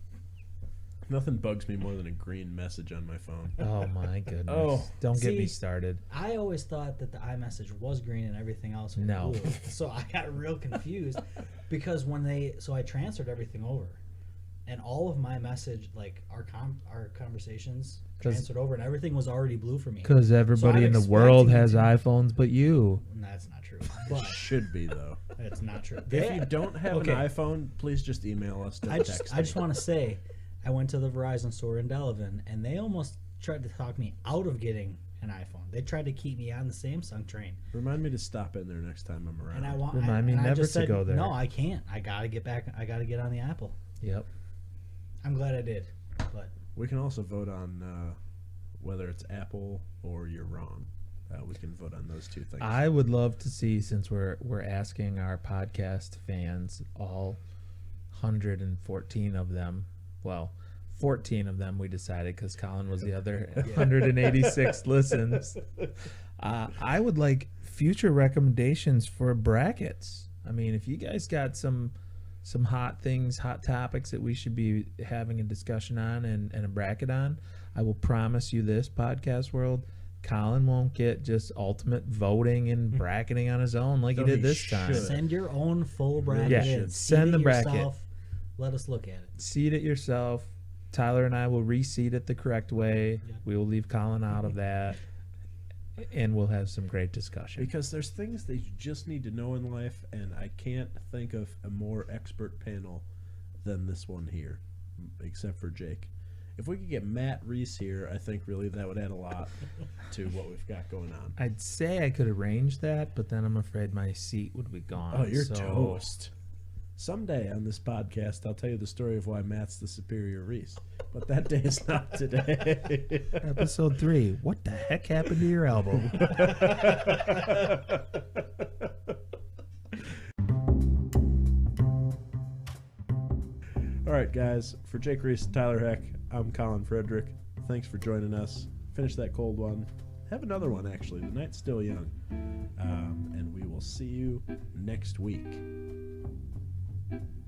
Nothing bugs me more than a green message on my phone. Oh my goodness. Oh. Don't get me See, started. I always thought that the iMessage was green and everything else was No. blue. So I got real confused because so I transferred everything over, and all of my message, like our conversations, 'Cause- transferred over, and everything was already blue for me. Because everybody I'm in the world has expecting iPhones but you. And that's not true. It But should be, though. it's not true. If you don't have Okay. an iPhone, please just email us. Don't I text just me. want to say, I went to the Verizon store in Delavan, and they almost tried to talk me out of getting an iPhone. They tried to keep me on the Samsung train, Remind me to stop in there next time I'm around. and I want. Remind me and I never just to said, go there. No, I can't. I gotta get back. I gotta get on the Apple. Yep. I'm glad I did, but We can also vote on whether it's Apple or you're wrong. We can vote on those two things. I would love to see, since we're asking our podcast fans, all 114 of them, well, 14 of them we decided because Collin was the other 186 listens. I would like future recommendations for brackets. I mean, if you guys got some hot things, hot topics that we should be having a discussion on and a bracket on, I will promise you this, Podcast World, Collin won't get just ultimate voting and bracketing on his own like Though he did he this time. should. send your own full bracket Yeah, in. send Seed the it bracket. yourself. Let us look at it. Seed it yourself. Tyler and I will reseed it the correct way. Yeah. We will leave Collin out of that, and we'll have some great discussion. Because there's things that you just need to know in life, and I can't think of a more expert panel than this one here, except for Jake. If we could get Matt Reese here, I think really that would add a lot to what we've got going on. I'd say I could arrange that, but then I'm afraid my seat would be gone. Oh, you're so- toast. Someday on this podcast, I'll tell you the story of why Matt's the superior Reese. But that day is not today. Episode 3. What the heck happened to your album? All right, guys. For Jake Reese and Tyler Heck, I'm Collin Frederick. Thanks for joining us. Finish that cold one. Have another one, actually. The night's still young. And we will see you next week. Bye.